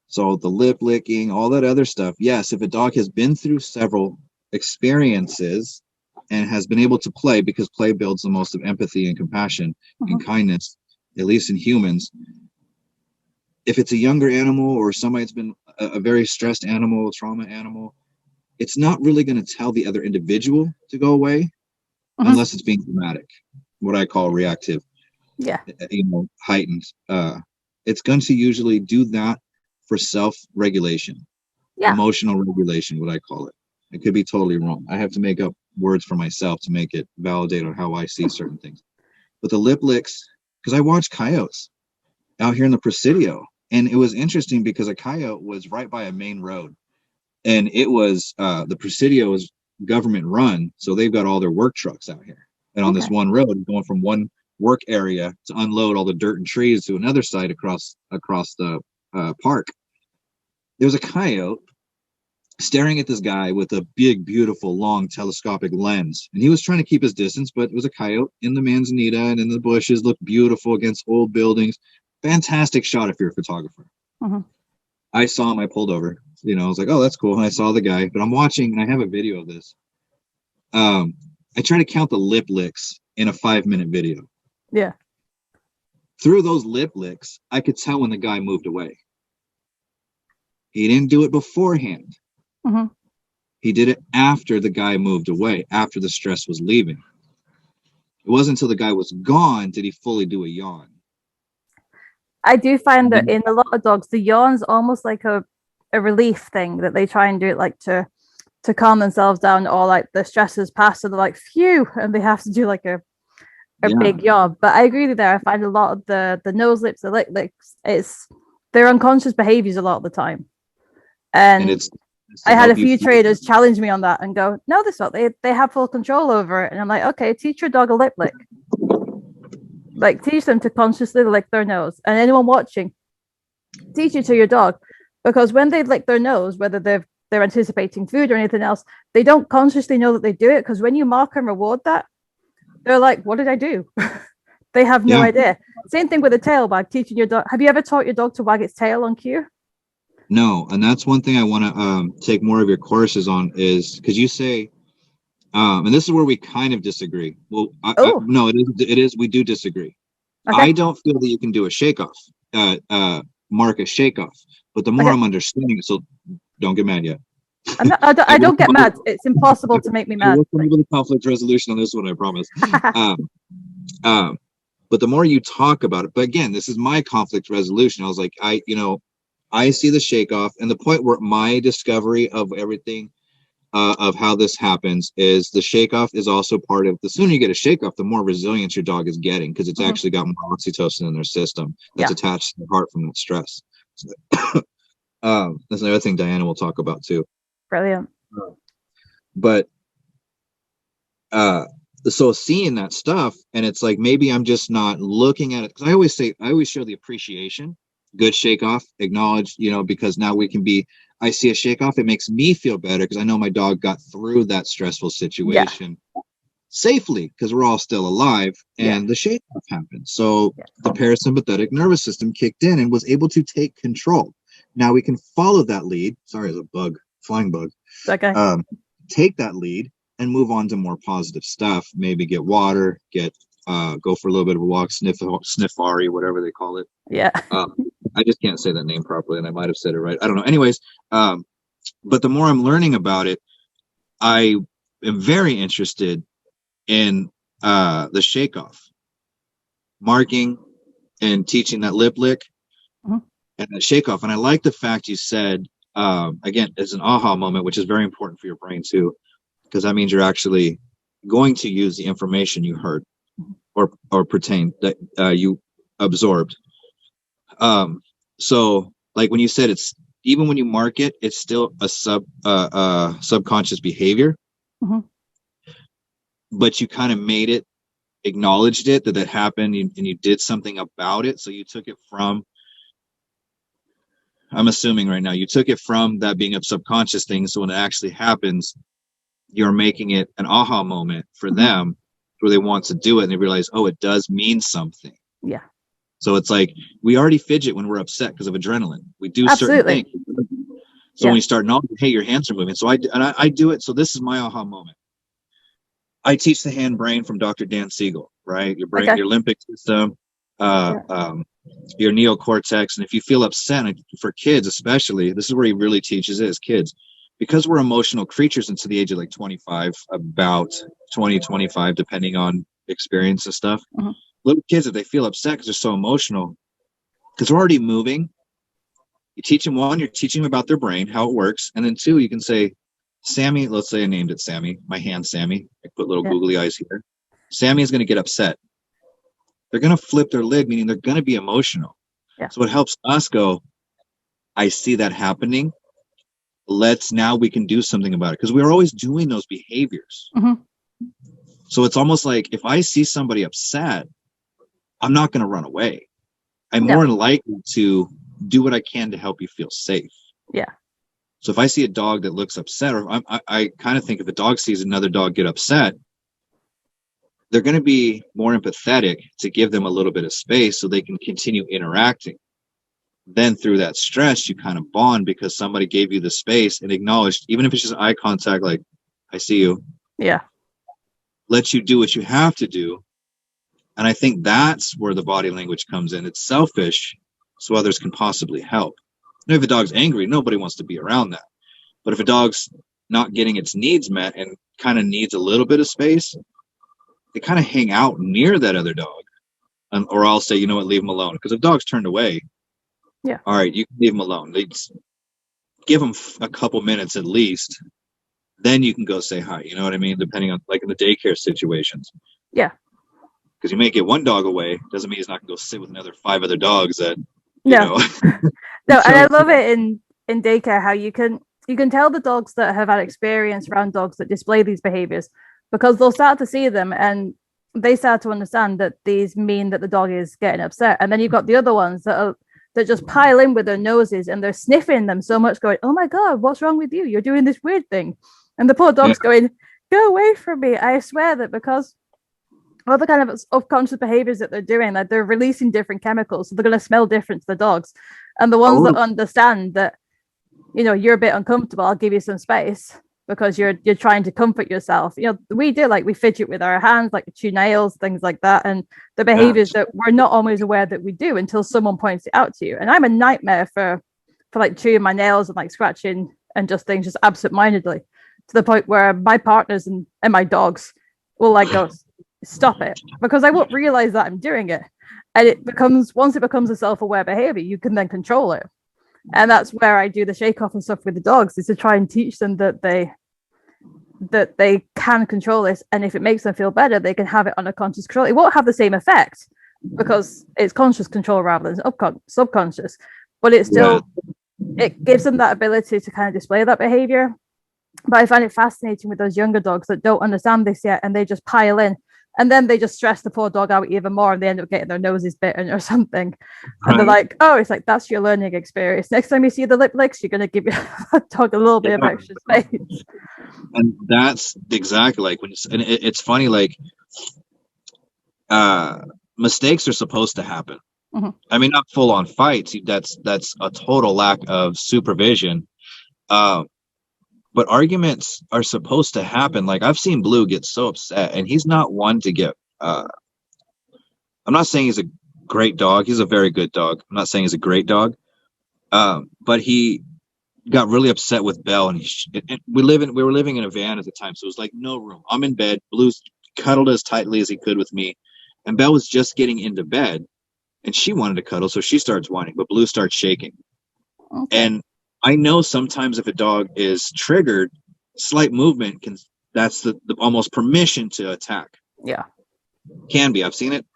So the lip licking, all that other stuff. Yes, if a dog has been through several experiences and has been able to play, because play builds the most of empathy and compassion and kindness, at least in humans. If it's a younger animal or somebody that's been a very stressed animal, trauma animal, it's not really going to tell the other individual to go away unless it's being dramatic, what I call reactive. Yeah. Heightened. It's going to usually do that for self-regulation, emotional regulation, what I call it. It could be totally wrong. I have to make up words for myself to make it validate on how I see certain things. But the lip licks, because I watched coyotes out here in the Presidio, and it was interesting because a coyote was right by a main road, and it was the Presidio is government run, so they've got all their work trucks out here, and on this one road, going from one work area to unload all the dirt and trees to another side across the park. There was a coyote staring at this guy with a big, beautiful, long telescopic lens, and he was trying to keep his distance, but it was a coyote in the manzanita and in the bushes, looked beautiful against old buildings. Fantastic shot if you're a photographer. I saw him, I pulled over, I was like, oh, that's cool. And I saw the guy, but I'm watching, and I have a video of this. I try to count the lip licks in a 5-minute video. Yeah. Through those lip licks, I could tell when the guy moved away. He didn't do it beforehand. He did it after the guy moved away, after the stress was leaving. It wasn't until the guy was gone did he fully do a yawn. I do find that in a lot of dogs, the yawn's almost like a relief thing, that they try and do it like to calm themselves down, or like the stress has passed, so they're like, phew, and they have to do like a big yawn. But I agree with that. I find a lot of the nose lips, the lip licks, they're unconscious behaviors a lot of the time. And I had a few traders challenge me on that and go, no, this not. They have full control over it. And I'm like, okay, teach your dog a lip lick. Like, teach them to consciously lick their nose. And anyone watching, teach it to your dog. Because when they lick their nose, whether they're anticipating food or anything else, they don't consciously know that they do it. Because when you mark and reward that, they're like, what did I do? They have no idea. Same thing with a tail wag, teaching your dog. Have you ever taught your dog to wag its tail on cue? No, and that's one thing I want to take more of your courses on, is because you say, and this is where we kind of disagree. Well, no, it is. We do disagree. Okay. I don't feel that you can do a shake off, mark a shake off. But the more I'm understanding, so don't get mad yet. I don't get mad. It's impossible to make me mad. We'll come to the conflict resolution on this one, I promise. But the more you talk about it, but again, this is my conflict resolution. I was like, I see the shake off, and the point where my discovery of everything, of how this happens, is the shake off is also part of, the sooner you get a shake off, the more resilience your dog is getting, because it's actually got more oxytocin in their system that's attached to the heart from that stress. So, that's another thing Diana will talk about too. Brilliant. But so seeing that stuff, and it's like, maybe I'm just not looking at it, because I always show the appreciation, good shake off, acknowledge, because now we can be I see a shake off, it makes me feel better because I know my dog got through that stressful situation safely because we're all still alive, and the shake off happened. So the parasympathetic nervous system kicked in and was able to take control. Now we can follow that lead. Sorry, there's a bug, flying bug. Okay. Take that lead and move on to more positive stuff. Maybe get water, go for a little bit of a walk, sniffari, whatever they call it. Yeah. I just can't say that name properly, and I might have said it right. I don't know. Anyways, but the more I'm learning about it, I am very interested in the shake off, marking and teaching that lip lick and that shake off. And I like the fact you said, again, it's an aha moment, which is very important for your brain too, because that means you're actually going to use the information you heard or pertain that you absorbed. So like when you said, it's even when you mark it, it's still a subconscious behavior, but you kind of acknowledged it, that happened, and you did something about it. So you took it from, I'm assuming right now, you took it from that being a subconscious thing. So when it actually happens, you're making it an aha moment for them where they want to do it and they realize, oh, it does mean something. Yeah. So it's like we already fidget when we're upset because of adrenaline. We do Absolutely. certain things. So when we start knowing, hey, your hands are moving. So I do it. So this is my aha moment. I teach the hand brain from Dr. Dan Siegel, right? Your brain, your limbic system, your neocortex. And if you feel upset, for kids especially, this is where he really teaches it as kids, because we're emotional creatures until the age of like 25, about 20, 25, depending on experience and stuff. Little kids, if they feel upset because they're so emotional, because they're already moving, you teach them, one, you're teaching them about their brain, how it works. And then two, you can say, Sammy, let's say I named it Sammy, my hand Sammy, I put little googly eyes here. Sammy is going to get upset. They're going to flip their lid, meaning they're going to be emotional. So it helps us go, I see that happening. Now we can do something about it, because we're always doing those behaviors. So it's almost like if I see somebody upset, I'm not going to run away. I'm more likely to do what I can to help you feel safe. So if I see a dog that looks upset, or I kind of think if a dog sees another dog get upset, they're going to be more empathetic to give them a little bit of space so they can continue interacting. Then through that stress, you kind of bond because somebody gave you the space and acknowledged, even if it's just eye contact, like, I see you. Let you do what you have to do. And I think that's where the body language comes in. It's selfish so others can possibly help. And if a dog's angry, nobody wants to be around that. But if a dog's not getting its needs met and kind of needs a little bit of space, they kind of hang out near that other dog. Or I'll say, you know what, leave them alone. Because if dog's turned away, all right, you can leave them alone. They give them a couple minutes at least. Then you can go say hi. You know what I mean? Depending on, like in the daycare situations. Because you may get one dog away, doesn't mean he's not going to go sit with another 5 other dogs that, you know. No, and I love it in daycare how you can tell the dogs that have had experience around dogs that display these behaviors, because they'll start to see them and they start to understand that these mean that the dog is getting upset. And then you've got the other ones that just pile in with their noses and they're sniffing them so much, going, oh my God, what's wrong with you? You're doing this weird thing. And the poor dog's going, go away from me. I swear that because all the kind of subconscious behaviors that they're doing, like they're releasing different chemicals, so they're going to smell different to the dogs. And the ones that understand that, you know, you're a bit uncomfortable, I'll give you some space because you're trying to comfort yourself. You know, we fidget with our hands, like chew nails, things like that. And the behaviors that we're not always aware that we do until someone points it out to you. And I'm a nightmare for like chewing my nails and like scratching and just things just absentmindedly, to the point where my partners and my dogs will like go, stop it, because I won't realize that I'm doing it. And once it becomes a self-aware behavior, you can then control it. And that's where I do the shake off and stuff with the dogs, is to try and teach them that they can control this. And if it makes them feel better, they can have it under conscious control. It won't have the same effect because it's conscious control rather than subconscious, but it still, it gives them that ability to kind of display that behavior. But I find it fascinating with those younger dogs that don't understand this yet, and they just pile in And then they just stress the poor dog out even more, and they end up getting their noses bitten or something. And Right. they're like, oh, it's like, that's your learning experience. Next time you see the lip licks, you're going to give your dog a little bit of extra space. And that's exactly like when it's funny, like mistakes are supposed to happen. Mhm. I mean, not full on fights. That's a total lack of supervision. But arguments are supposed to happen. Like I've seen Blue get so upset, and he's not one to get. I'm not saying he's a great dog. He's a very good dog. I'm not saying he's a great dog. But he got really upset with Belle, and we were living in a van at the time, so it was like no room. I'm in bed. Blue's cuddled as tightly as he could with me, and Belle was just getting into bed, and she wanted to cuddle, so she starts whining, but Blue starts shaking. Okay. And I know sometimes if a dog is triggered, slight movement that's the almost permission to attack. Yeah. Can be. I've seen it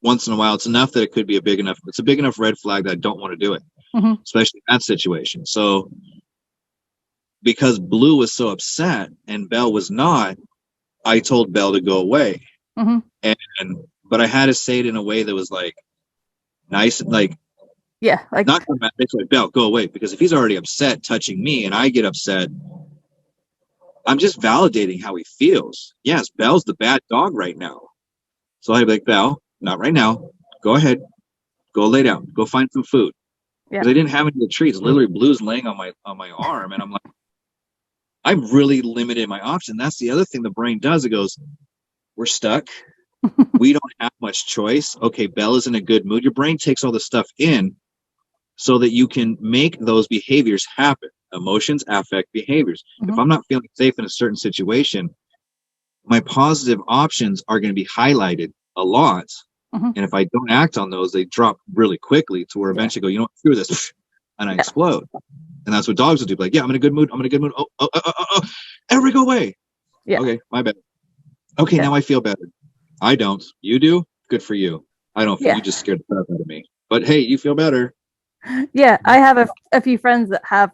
once in a while. It's enough that it could be a big enough red flag that I don't want to do it, especially in that situation. So because Blue was so upset and Belle was not, I told Belle to go away. But I had to say it in a way that was like nice, like not dramatic, like Belle, go away. Because if he's already upset touching me and I get upset, I'm just validating how he feels. Yes, Belle's the bad dog right now. So I'd be like, Belle, not right now. Go ahead. Go lay down. Go find some food. Because I didn't have any of the treats. Literally, Blue's laying on my arm, and I'm like, I'm really limited my option. That's the other thing the brain does. It goes, we're stuck. We don't have much choice. Okay, Belle is in a good mood. Your brain takes all this stuff in so that you can make those behaviors happen. Emotions, affect, behaviors. If I'm not feeling safe in a certain situation, my positive options are going to be highlighted a lot. And if I don't act on those, they drop really quickly to where eventually go, you know what, screw this, and I explode. And that's what dogs will do. Like, yeah, I'm in a good mood. Oh, everybody go away. Yeah. Okay, my bad. Okay, now I feel better. I don't. You do? Good for you. I don't feel you just scared the crap out of me. But hey, you feel better. Yeah, I have a few friends that have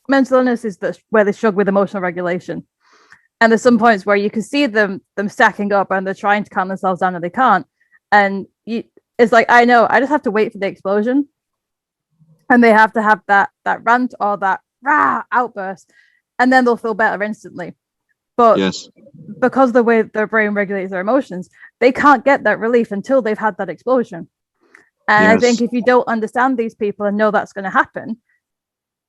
mental illnesses where they struggle with emotional regulation. And there's some points where you can see them stacking up and they're trying to calm themselves down and they can't. And it's like, I know, I just have to wait for the explosion. And they have to have that rant or that rah outburst. And then they'll feel better instantly. But because of the way their brain regulates their emotions, they can't get that relief until they've had that explosion. And I think if you don't understand these people and know that's going to happen,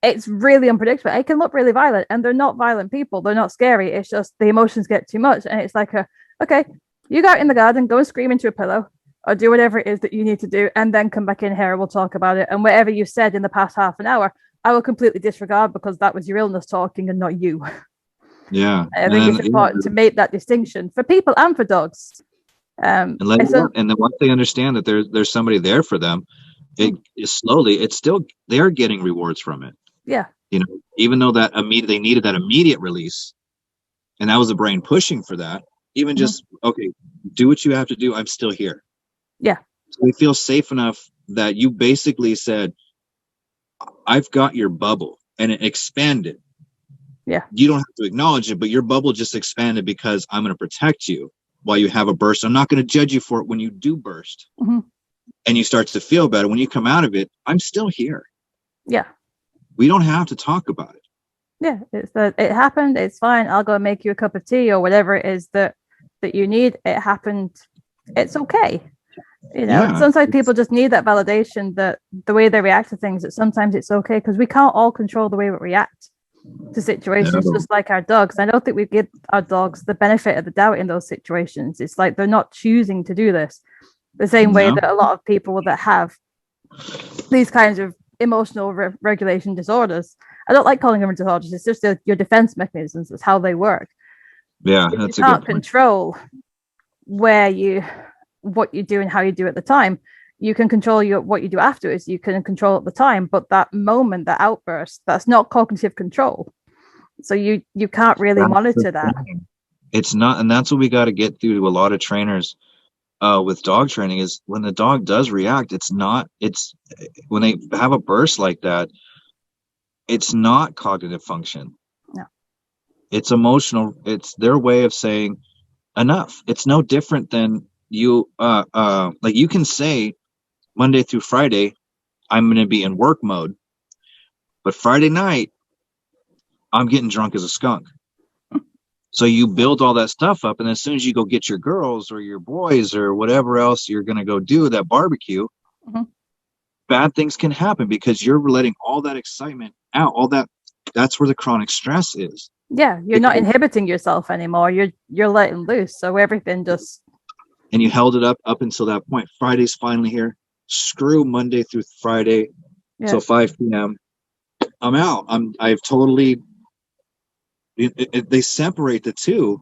it's really unpredictable. It can look really violent, and they're not violent people. They're not scary. It's just the emotions get too much. And it's like, okay, you go out in the garden, go and scream into a pillow or do whatever it is that you need to do, and then come back in here and we'll talk about it. And whatever you said in the past half an hour, I will completely disregard because that was your illness talking and not you. Yeah. I think it's important to make that distinction for people and for dogs. And then once they understand that there's somebody there for them, it is slowly, it's still, they're getting rewards from it. Yeah. You know, even though they needed that immediate release, and that was the brain pushing for that, even just, okay, do what you have to do. I'm still here. Yeah. So they feel safe enough that you basically said, I've got your bubble, and it expanded. Yeah. You don't have to acknowledge it, but your bubble just expanded because I'm going to protect you while you have a burst. I'm not going to judge you for it when you do burst. And you start to feel better. When you come out of it, I'm still here. Yeah. We don't have to talk about it. Yeah, it happened. It's fine. I'll go make you a cup of tea or whatever it is that you need. It happened. It's okay. You know, sometimes people just need that validation that the way they react to things, that sometimes it's okay, because we can't all control the way we react to situations, just like our dogs. I don't think we give our dogs the benefit of the doubt in those situations. It's like they're not choosing to do this the same way that a lot of people that have these kinds of emotional regulation disorders, I don't like calling them disorders, it's just your defense mechanisms. It's how they work. That's you can't control what you do and how you do at the time. You can control what you do afterwards. You can control at the time, but that moment, that outburst, that's not cognitive control. So you can't really monitor that. It's not, and that's what we got to get through to a lot of trainers with dog training, is when the dog does react, it's when they have a burst like that, it's not cognitive function. No. It's emotional. It's their way of saying, enough. It's no different than you like you can say Monday through Friday I'm going to be in work mode, but Friday night I'm getting drunk as a skunk. So you build all that stuff up, and as soon as you go get your girls or your boys or whatever else you're going to go do that barbecue, bad things can happen because you're letting all that excitement out. That's where the chronic stress is. Yeah, you're not inhibiting yourself anymore. You're letting loose. So everything just. And you held it up until that point. Friday's finally here. Screw Monday through Friday till 5 p.m. I'm out. I've totally. They separate the two.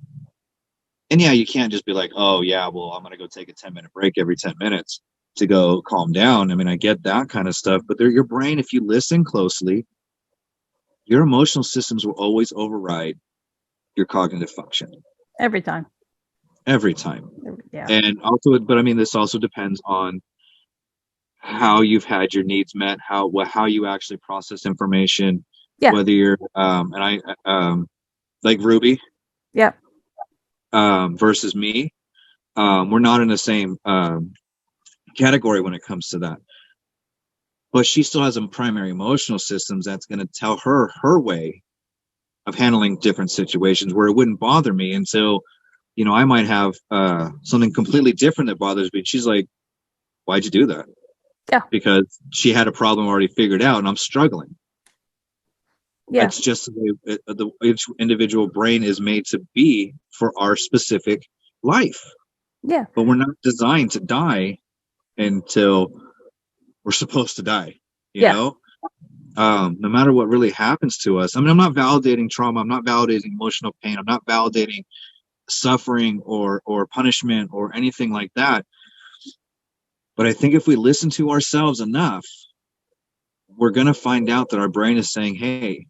And yeah, you can't just be like, oh yeah, well, I'm gonna go take a 10-minute break every 10 minutes to go calm down. I mean, I get that kind of stuff, but your brain, if you listen closely, your emotional systems will always override your cognitive function. Every time. Yeah. And also, but I mean, this also depends on how you've had your needs met, how you actually process information, whether you're like Ruby versus me, we're not in the same category when it comes to that, but she still has some primary emotional systems that's going to tell her way of handling different situations, where it wouldn't bother me until, you know, I might have something completely different that bothers me. She's like, why'd you do that? Because she had a problem already figured out and I'm struggling. It's just each individual brain is made to be for our specific life. But we're not designed to die until we're supposed to die, you know? No matter what really happens to us. I mean, I'm not validating trauma. I'm not validating emotional pain. I'm not validating suffering or punishment or anything like that. But I think if we listen to ourselves enough, we're going to find out that our brain is saying, hey,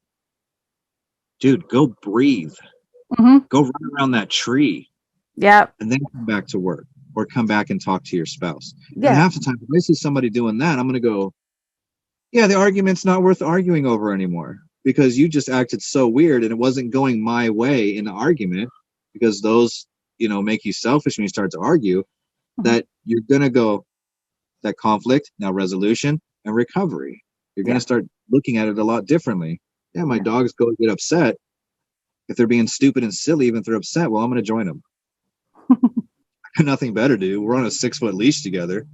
dude, go breathe. Go run around that tree. And then come back to work or come back and talk to your spouse. And half the time, if I see somebody doing that, I'm going to go, yeah, the argument's not worth arguing over anymore because you just acted so weird and it wasn't going my way in the argument, because those, you know, make you selfish when you start to argue, that you're going to go that conflict, now resolution and recovery. You're going to start looking at it a lot differently. Yeah, my dogs go get upset. If they're being stupid and silly, even if they're upset, well, I'm going to join them. I got nothing better to do. We're on a 6-foot leash together.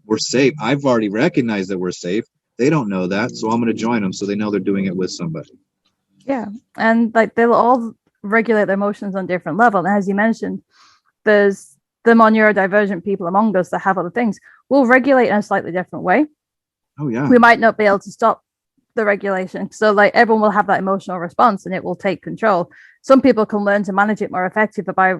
We're safe. I've already recognized that we're safe. They don't know that, so I'm going to join them so they know they're doing it with somebody. Yeah, and like they'll all regulate their emotions on different levels. And as you mentioned, there's the more neurodivergent people among us that have other things. We'll regulate in a slightly different way. Oh yeah. We might not be able to stop the regulation. So like everyone will have that emotional response and it will take control. Some people can learn to manage it more effectively by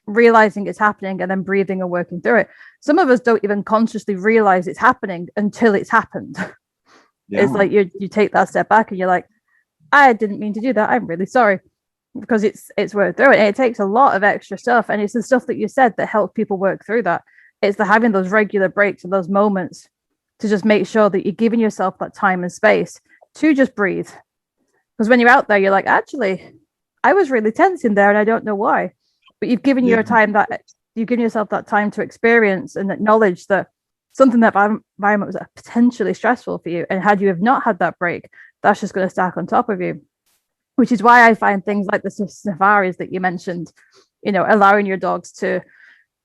realizing it's happening and then breathing and working through it. Some of us don't even consciously realize it's happening until it's happened. It's like you take that step back and you're like, I didn't mean to do that. I'm really sorry, because it's worked through it. And it takes a lot of extra stuff. And it's the stuff that you said that helps people work through that. It's the having those regular breaks and those moments to just make sure that you're giving yourself that time and space to just breathe. Because when you're out there, you're like, actually, I was really tense in there and I don't know why. But you've given yourself that time to experience and acknowledge that something that environment was potentially stressful for you. And had you have not had that break, that's just going to stack on top of you. Which is why I find things like the safaris that you mentioned, you know, allowing your dogs to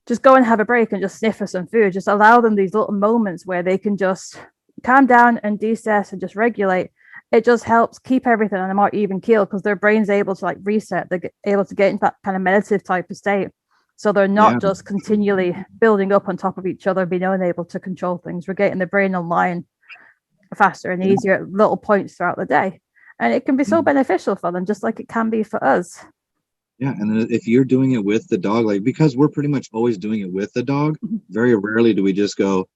just go and have a break and just sniff for some food, just allow them these little moments where they can just calm down and de-stress and just regulate. It just helps keep everything on a more even keel because their brain's able to like reset. They're able to get into that kind of meditative type of state. So they're not just continually building up on top of each other, being unable to control things. We're getting the brain online faster and easier at little points throughout the day. And it can be so beneficial for them, just like it can be for us. Yeah, and if you're doing it with the dog, like because we're pretty much always doing it with the dog, very rarely do we just go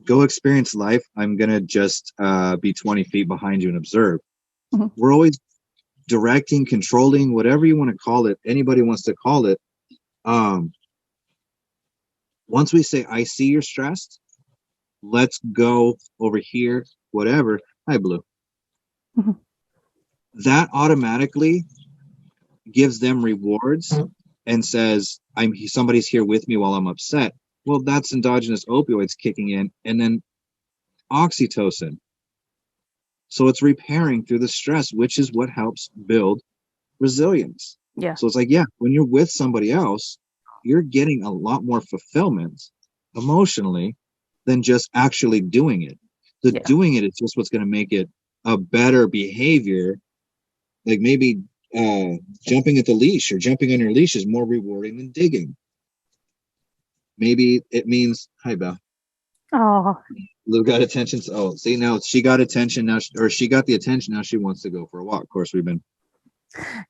experience life. I'm going to just be 20 feet behind you and observe. We're always directing, controlling, whatever you want to call it, anybody wants to call it. Once we say, I see you're stressed, let's go over here, whatever. Hi, Blue. That automatically gives them rewards and says, somebody's here with me while I'm upset, well, that's endogenous opioids kicking in, and then oxytocin. So it's repairing through the stress, which is what helps build resilience. Yeah. So it's like, yeah, when you're with somebody else, you're getting a lot more fulfillment emotionally than just actually doing it. Doing it is just what's going to make it a better behavior. Like maybe jumping at the leash or jumping on your leash is more rewarding than digging. Maybe it means, hi, Beth. Oh, Lou got attention. Oh, see, now she got attention now, or she got the attention. Now she wants to go for a walk. Of course, we've been.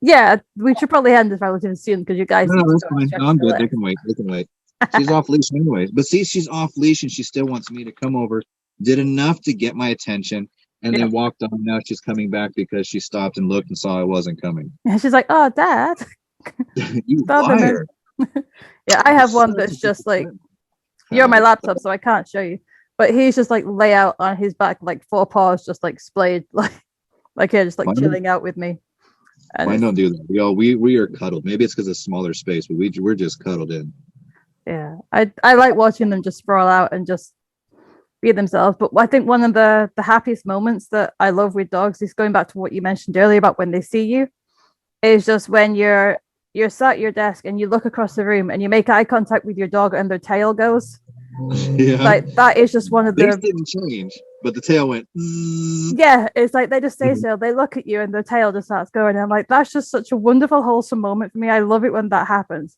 Yeah, we should probably end this relatively soon because you guys. No, that's fine. No, I'm good. They can wait. They can wait. She's off leash anyways. But see, she's off leash and she still wants me to come over. Did enough to get my attention and then walked on. Now she's coming back because she stopped and looked and saw I wasn't coming. And she's like, "Oh, Dad, you liar." Yeah, I have one that's just like, you're on my laptop, so I can't show you. But he's just like lay out on his back, like 4 paws, just like splayed, like yeah, just like chilling out with me. And I don't do that. We are cuddled. Maybe it's because it's smaller space, but we're just cuddled in. Yeah, I like watching them just sprawl out and just be themselves. But I think one of the happiest moments that I love with dogs is going back to what you mentioned earlier about when they see you, is just when you're sat at your desk and you look across the room and you make eye contact with your dog and their tail goes. Yeah. Like that is just one of the. Things didn't change, but the tail went. Yeah, it's like they just stay still. They look at you and their tail just starts going. And I'm like, that's just such a wonderful, wholesome moment for me. I love it when that happens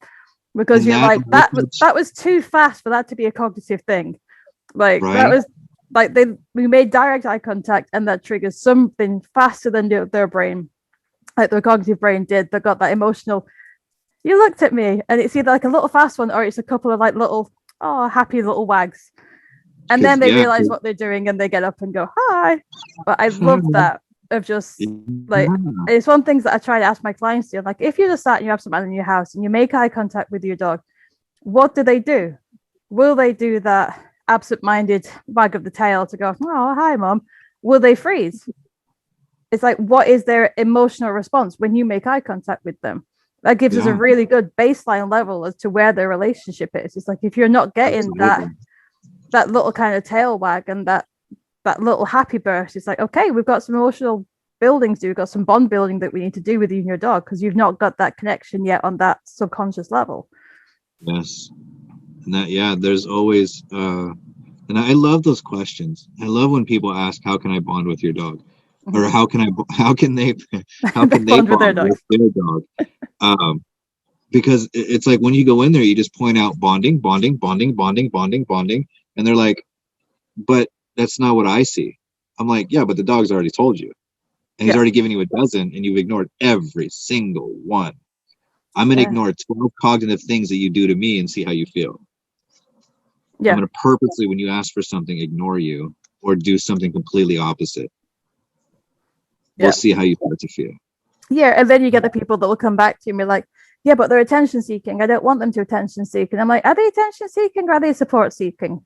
because you're like, that was too fast for that to be a cognitive thing. Like that was like we made direct eye contact and that triggers something faster than their brain, like their cognitive brain did. They got that emotional. You looked at me, and it's either like a little fast one or it's a couple of like little happy little wags. And then they realize what they're doing and they get up and go, hi. But I love that of just like, it's one of the things that I try to ask my clients to. Like, if you just sat and you have someone in your house and you make eye contact with your dog, what do they do? Will they do that absent-minded wag of the tail to go, oh, hi, Mom? Will they freeze? It's like, what is their emotional response when you make eye contact with them? That gives us a really good baseline level as to where their relationship is. It's like, if you're not getting that little kind of tail wag and that little happy burst, it's like, okay, we've got some emotional buildings, we've got some bond building that we need to do with you and your dog because you've not got that connection yet on that subconscious level. Yes. And that, there's always, and I love those questions. I love when people ask, how can I bond with your dog? Or how can they bond with their dog? Because it's like when you go in there, you just point out bonding, and they're like, but that's not what I see. I'm like, yeah, but the dog's already told you, and he's already given you a dozen, and you've ignored every single one. I'm gonna ignore 12 cognitive things that you do to me and see how you feel. I'm gonna purposely, when you ask for something, ignore you or do something completely opposite. We'll see how you start to feel. Yeah, and then you get the people that will come back to me like, yeah, but they're attention seeking. I don't want them to attention seek. And I'm like, are they attention seeking or are they support seeking?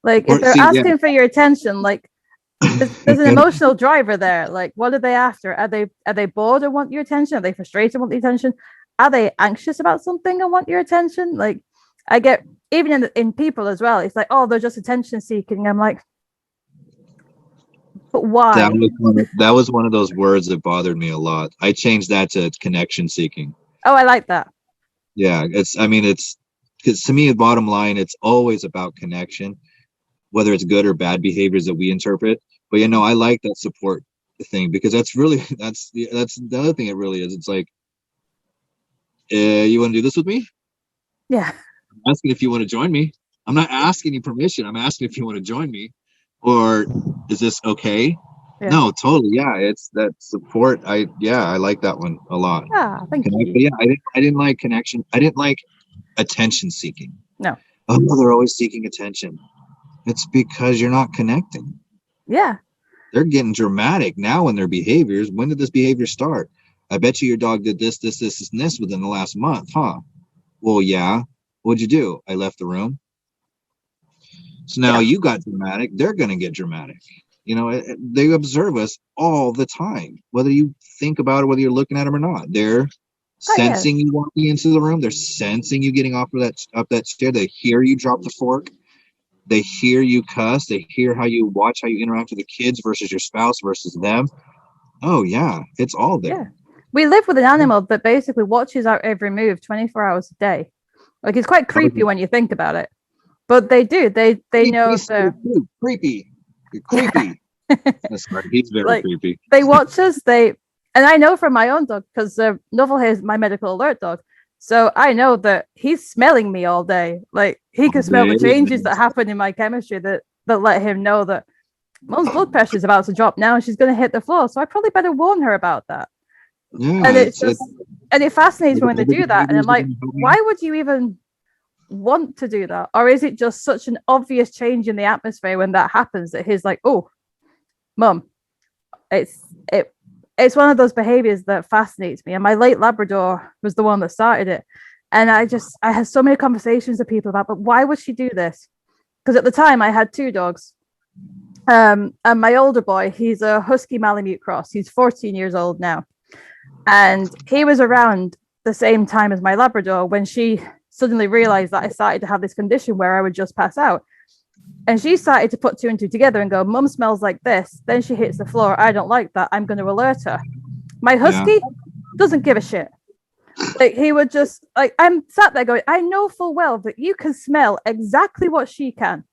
Like, if they're asking for your attention, like, there's an emotional driver there. Like, what are they after? Are they bored and want your attention? Are they frustrated and want the attention? Are they anxious about something and want your attention? Like, I get, even in people as well, it's like, oh, they're just attention seeking. I'm like, but why? That was one of those words that bothered me a lot. I changed that to connection seeking. Oh, I like that. Yeah, it's because to me, the bottom line, it's always about connection, whether it's good or bad behaviors that we interpret. But I like that support thing because that's the other thing it really is. It's like, you want to do this with me? Yeah. I'm asking if you want to join me. I'm not asking you permission. I'm asking if you want to join me. Or is this okay? Yeah. No, totally. Yeah, it's that support. I like that one a lot. Yeah, thank you. But yeah, I didn't like connection. I didn't like attention seeking. No. Oh, they're always seeking attention. It's because you're not connecting. Yeah. They're getting dramatic now in their behaviors. When did this behavior start? I bet you your dog did this, this, this, and this within the last month, huh? Well, yeah. What'd you do? I left the room. So now you got dramatic. They're going to get dramatic. They observe us all the time, whether you think about it, whether you're looking at them or not. They're sensing you walking into the room. They're sensing you getting off of that chair. They hear you drop the fork. They hear you cuss. They hear how you interact with the kids versus your spouse versus them. Oh yeah, it's all there. Yeah. We live with an animal that basically watches our every move 24 hours a day. Like, it's quite creepy when you think about it. But they do. They know they're creepy. You're creepy. That's right. He's very creepy. They watch us. And I know from my own dog, because Novel here is my medical alert dog. So I know that he's smelling me all day. Like, he can smell the changes that happen in my chemistry that let him know that Mom's blood pressure is about to drop now and she's going to hit the floor. So I probably better warn her about that. Yeah, and it fascinates me when they do that. And I'm like, why would you even want to do that? Or is it just such an obvious change in the atmosphere when that happens that he's like, oh, Mum, it's one of those behaviors that fascinates me. And my late Labrador was the one that started it. And I had so many conversations with people about, but why would she do this? Because at the time I had 2 dogs. And my older boy, he's a Husky Malamute cross. He's 14 years old now. And he was around the same time as my Labrador when she suddenly realized that I started to have this condition where I would just pass out. And she started to put 2 and 2 together and go, Mum smells like this. Then she hits the floor. I don't like that. I'm going to alert her. My Husky doesn't give a shit. Like, he would just, like, I'm sat there going, I know full well that you can smell exactly what she can.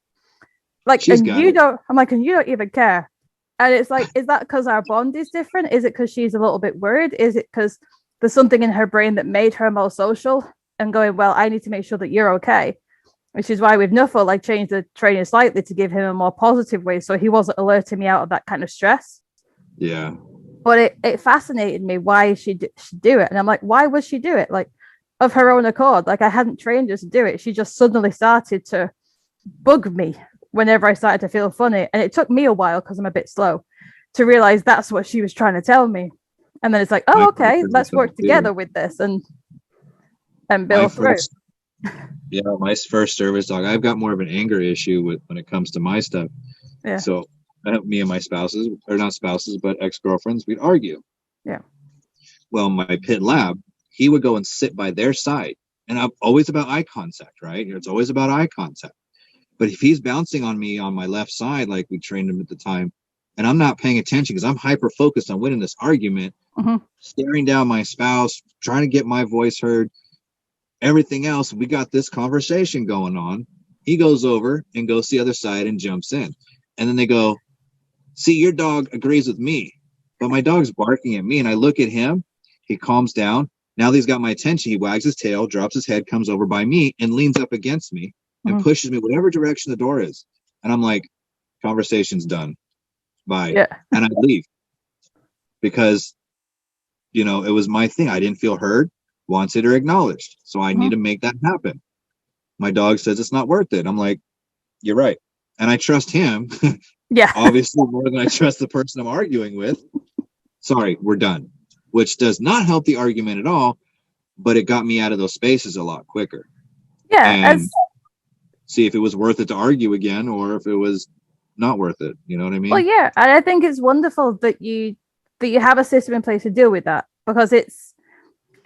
Like, and you don't, I'm like, and you don't even care. And it's like, is that because our bond is different? Is it because she's a little bit worried? Is it because there's something in her brain that made her more social and going, well, I need to make sure that you're okay? Which is why with Nuffle, I changed the training slightly to give him a more positive way so he wasn't alerting me out of that kind of stress. Yeah. But it fascinated me why she'd do it. And I'm like, why would she do it? Like, of her own accord. Like, I hadn't trained her to do it. She just suddenly started to bug me whenever I started to feel funny. And it took me a while, because I'm a bit slow, to realize that's what she was trying to tell me. And then it's like, oh, okay, let's work together with this and build through. Yeah, my first service dog, I've got more of an anger issue when it comes to my stuff. Yeah. So me and my spouses, or not spouses, but ex-girlfriends, we'd argue. Yeah. Well, my pit lab, he would go and sit by their side. And I'm always about eye contact, right? It's always about eye contact. But if he's bouncing on me on my left side, like we trained him at the time, and I'm not paying attention because I'm hyper-focused on winning this argument, staring down my spouse, trying to get my voice heard, everything else, we got this conversation going on. He goes over and goes to the other side and jumps in. And then they go, see, your dog agrees with me, but my dog's barking at me. And I look at him, he calms down. Now that he's got my attention, he wags his tail, drops his head, comes over by me and leans up against me and pushes me whatever direction the door is. And I'm like, conversation's done. Bye. Yeah. And I leave because, it was my thing. I didn't feel heard, wanted, or acknowledged. So I need to make that happen. My dog says it's not worth it. I'm like, you're right. And I trust him. Yeah. Obviously more than I trust the person I'm arguing with. Sorry, we're done. Which does not help the argument at all, but it got me out of those spaces a lot quicker. Yeah. And see if it was worth it to argue again or if it was not worth it. You know what I mean? Well, yeah. And I think it's wonderful that you have a system in place to deal with that, because it's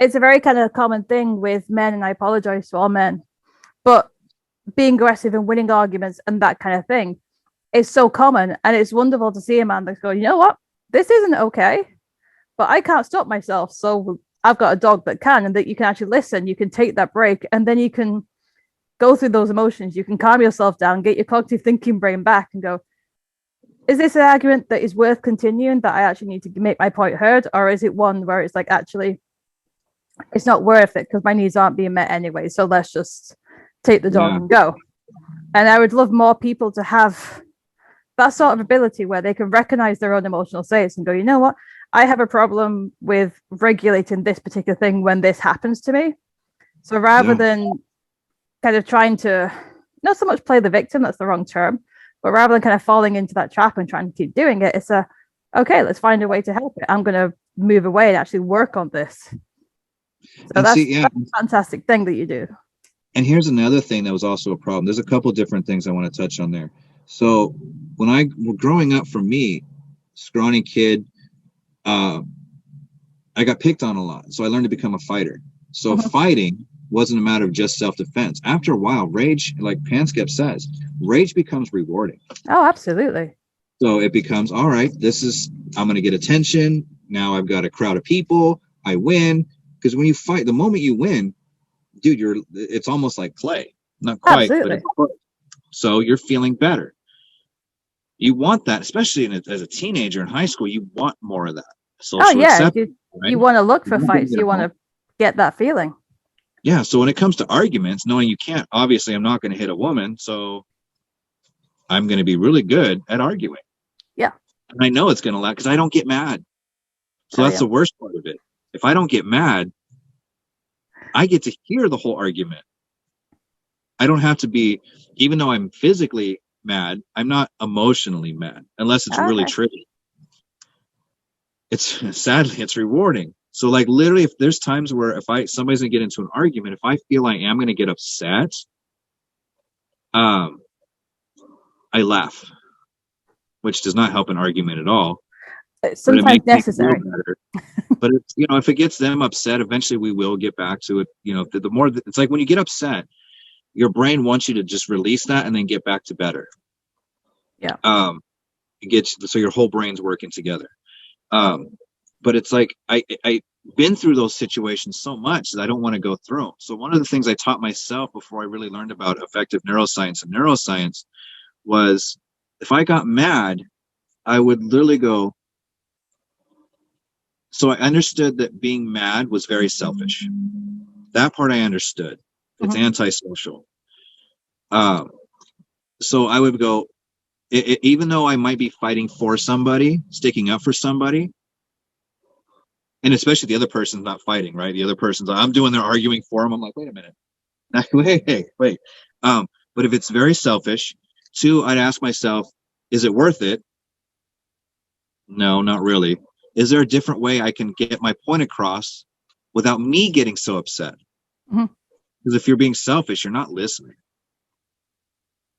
a very kind of common thing with men, and I apologize to all men, but being aggressive and winning arguments and that kind of thing is so common. And it's wonderful to see a man that's going, you know what, this isn't okay, but I can't stop myself. So I've got a dog that can, and that you can actually listen, you can take that break, and then you can go through those emotions. You can calm yourself down, get your cognitive thinking brain back and go, is this an argument that is worth continuing, that I actually need to make my point heard? Or is it one where it's like, actually, it's not worth it because my needs aren't being met anyway. So let's just take the dog and go. And I would love more people to have that sort of ability where they can recognize their own emotional states and go, you know what? I have a problem with regulating this particular thing when this happens to me. So rather than kind of trying to not so much play the victim, that's the wrong term, but rather than kind of falling into that trap and trying to keep doing it, it's okay, let's find a way to help it. I'm going to move away and actually work on this. So that's a fantastic thing that you do. And here's another thing that was also a problem. There's a couple different things I want to touch on there. So when I was growing up, for me, scrawny kid, I got picked on a lot. So I learned to become a fighter. So fighting wasn't a matter of just self-defense. After a while, rage, like Panskep says, rage becomes rewarding. Oh, absolutely. So it becomes, all right, I'm going to get attention. Now I've got a crowd of people. I win. Because when you fight, the moment you win, dude, it's almost like play. Not quite, but it's close. So you're feeling better. You want that, especially as a teenager in high school, you want more of that. Social acceptance, right? You want to look for fights. You want to get that feeling. Yeah. So when it comes to arguments, knowing you can't, obviously I'm not going to hit a woman. So I'm going to be really good at arguing. Yeah. And I know it's going to last because I don't get mad. So that's the worst part of it. If I don't get mad, I get to hear the whole argument. I don't have to be, even though I'm physically mad, I'm not emotionally mad unless it's really tricky. Sadly, it's rewarding. So like literally, if there's times where somebody's gonna get into an argument, if I feel I am gonna get upset, I laugh, which does not help an argument at all. It's sometimes necessary. But it's, if it gets them upset, eventually we will get back to it. The more it's like when you get upset, your brain wants you to just release that and then get back to better. Yeah. So your whole brain's working together. But it's like I've been through those situations so much that I don't want to go through them. So one of the things I taught myself before I really learned about affective neuroscience and neuroscience was if I got mad, I would literally go. So I understood that being mad was very selfish. That part I understood. It's antisocial. So I would go, even though I might be fighting for somebody, sticking up for somebody, and especially the other person's not fighting, right? The other person's, I'm doing their arguing for them. I'm like, wait a minute. Wait. But if it's very selfish, two, I'd ask myself, is it worth it? No, not really. Is there a different way I can get my point across without me getting so upset? Because if you're being selfish, you're not listening.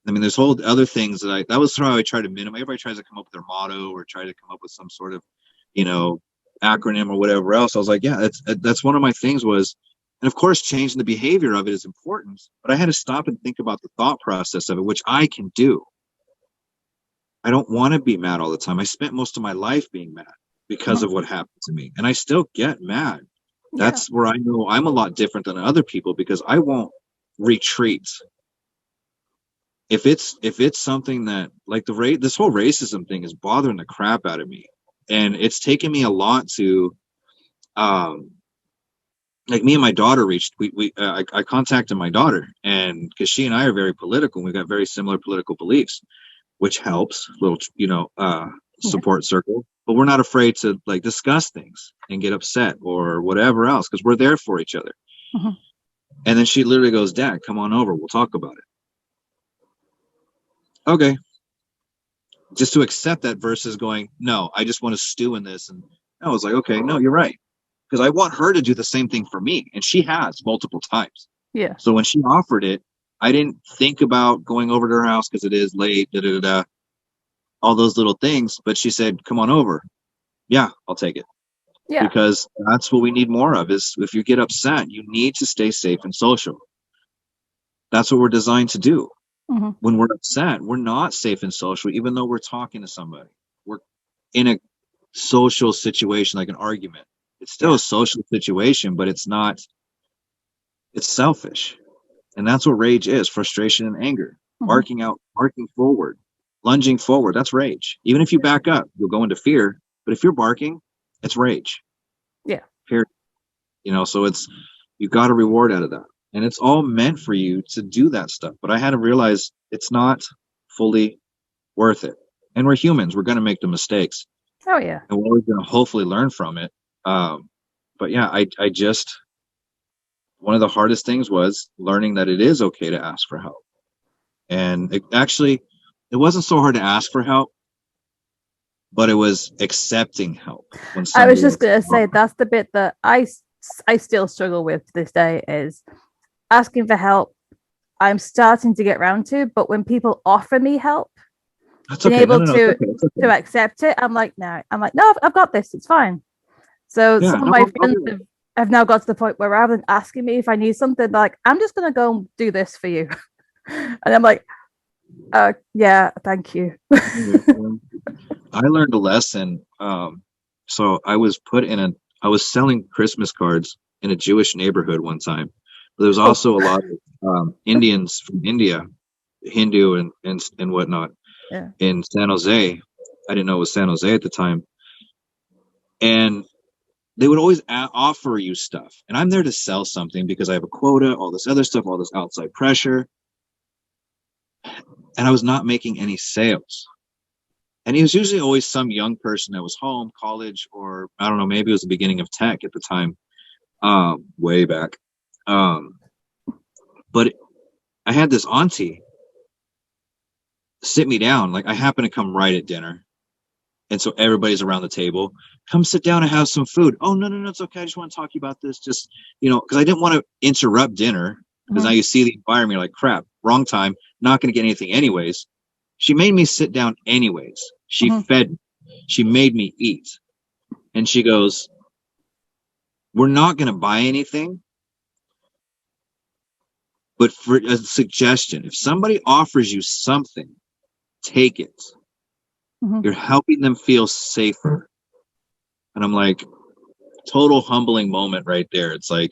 I mean, there's whole other things that was how I try to minimize. Everybody tries to come up with their motto or try to come up with some sort of, acronym or whatever else. I was like, yeah, that's one of my things was, and of course, changing the behavior of it is important, but I had to stop and think about the thought process of it, which I can do. I don't want to be mad all the time. I spent most of my life being mad because of what happened to me, and I still get mad. That's where I know I'm a lot different than other people because I won't retreat. If it's something that like this whole racism thing is bothering the crap out of me, and it's taken me a lot to, like me and my daughter I contacted my daughter, and because she and I are very political, we've got very similar political beliefs, which helps little support circle. But we're not afraid to like discuss things and get upset or whatever else because we're there for each other. And then she literally goes, Dad, come on over, we'll talk about it. Okay. Just to accept that versus going, no, I just want to stew in this. And I was like, okay, no, you're right. Because I want her to do the same thing for me. And she has multiple times. Yeah. So when she offered it, I didn't think about going over to her house because it is late, all those little things. But she said, come on over. Yeah, I'll take it. Yeah. Because that's what we need more of is if you get upset, you need to stay safe and social. That's what we're designed to do. When we're upset, we're not safe and social, even though we're talking to somebody. We're in a social situation, like an argument. It's still a social situation, but it's selfish. And that's what rage is, frustration and anger. Barking out, barking forward, lunging forward. That's rage. Even if you back up, you'll go into fear. But if you're barking, it's rage. Yeah. Period. So you got a reward out of that. And it's all meant for you to do that stuff. But I had to realize it's not fully worth it. And we're humans. We're going to make the mistakes. Oh, yeah. And we're always going to hopefully learn from it. But yeah, I just, one of the hardest things was learning that it is okay to ask for help. And it wasn't so hard to ask for help, but it was accepting help. I was just going to say, that's the bit that I still struggle with to this day is asking for help. I'm starting to get around to, but when people offer me help, being able to accept it, I'm like, no, I've got this. It's fine. So Yeah, some of no, my I'll friends do it. have now got to the point where rather than asking me if I need something, they're like, I'm just gonna go and do this for you. And I'm like, yeah, thank you. Yeah, well, I learned a lesson. So I was selling Christmas cards in a Jewish neighborhood one time. But there was Oh, also a lot of Indians from India, Hindu and whatnot yeah. in San Jose. I didn't know it was San Jose at the time. And they would always offer you stuff. And I'm there to sell something because I have a quota, all this other stuff, all this outside pressure. And I was not making any sales. And he was usually always some young person that was home, college, or I don't know, maybe it was the beginning of tech at the time, way back. Um, but I had this auntie sit me down. Like I happened to come right at dinner. And so everybody's around the table. Come sit down and have some food. Oh, no, no, no, it's okay. I just want to talk to you about this. Just, because I didn't want to interrupt dinner because now Mhm. you see the environment, you're like, crap, wrong time, not going to get anything anyways. She made me sit down anyways. She Mhm. fed me. She made me eat. And she goes, we're not going to buy anything, but for a suggestion, if somebody offers you something, take it. Mhm. You're helping them feel safer. And I'm like, total humbling moment right there. It's like,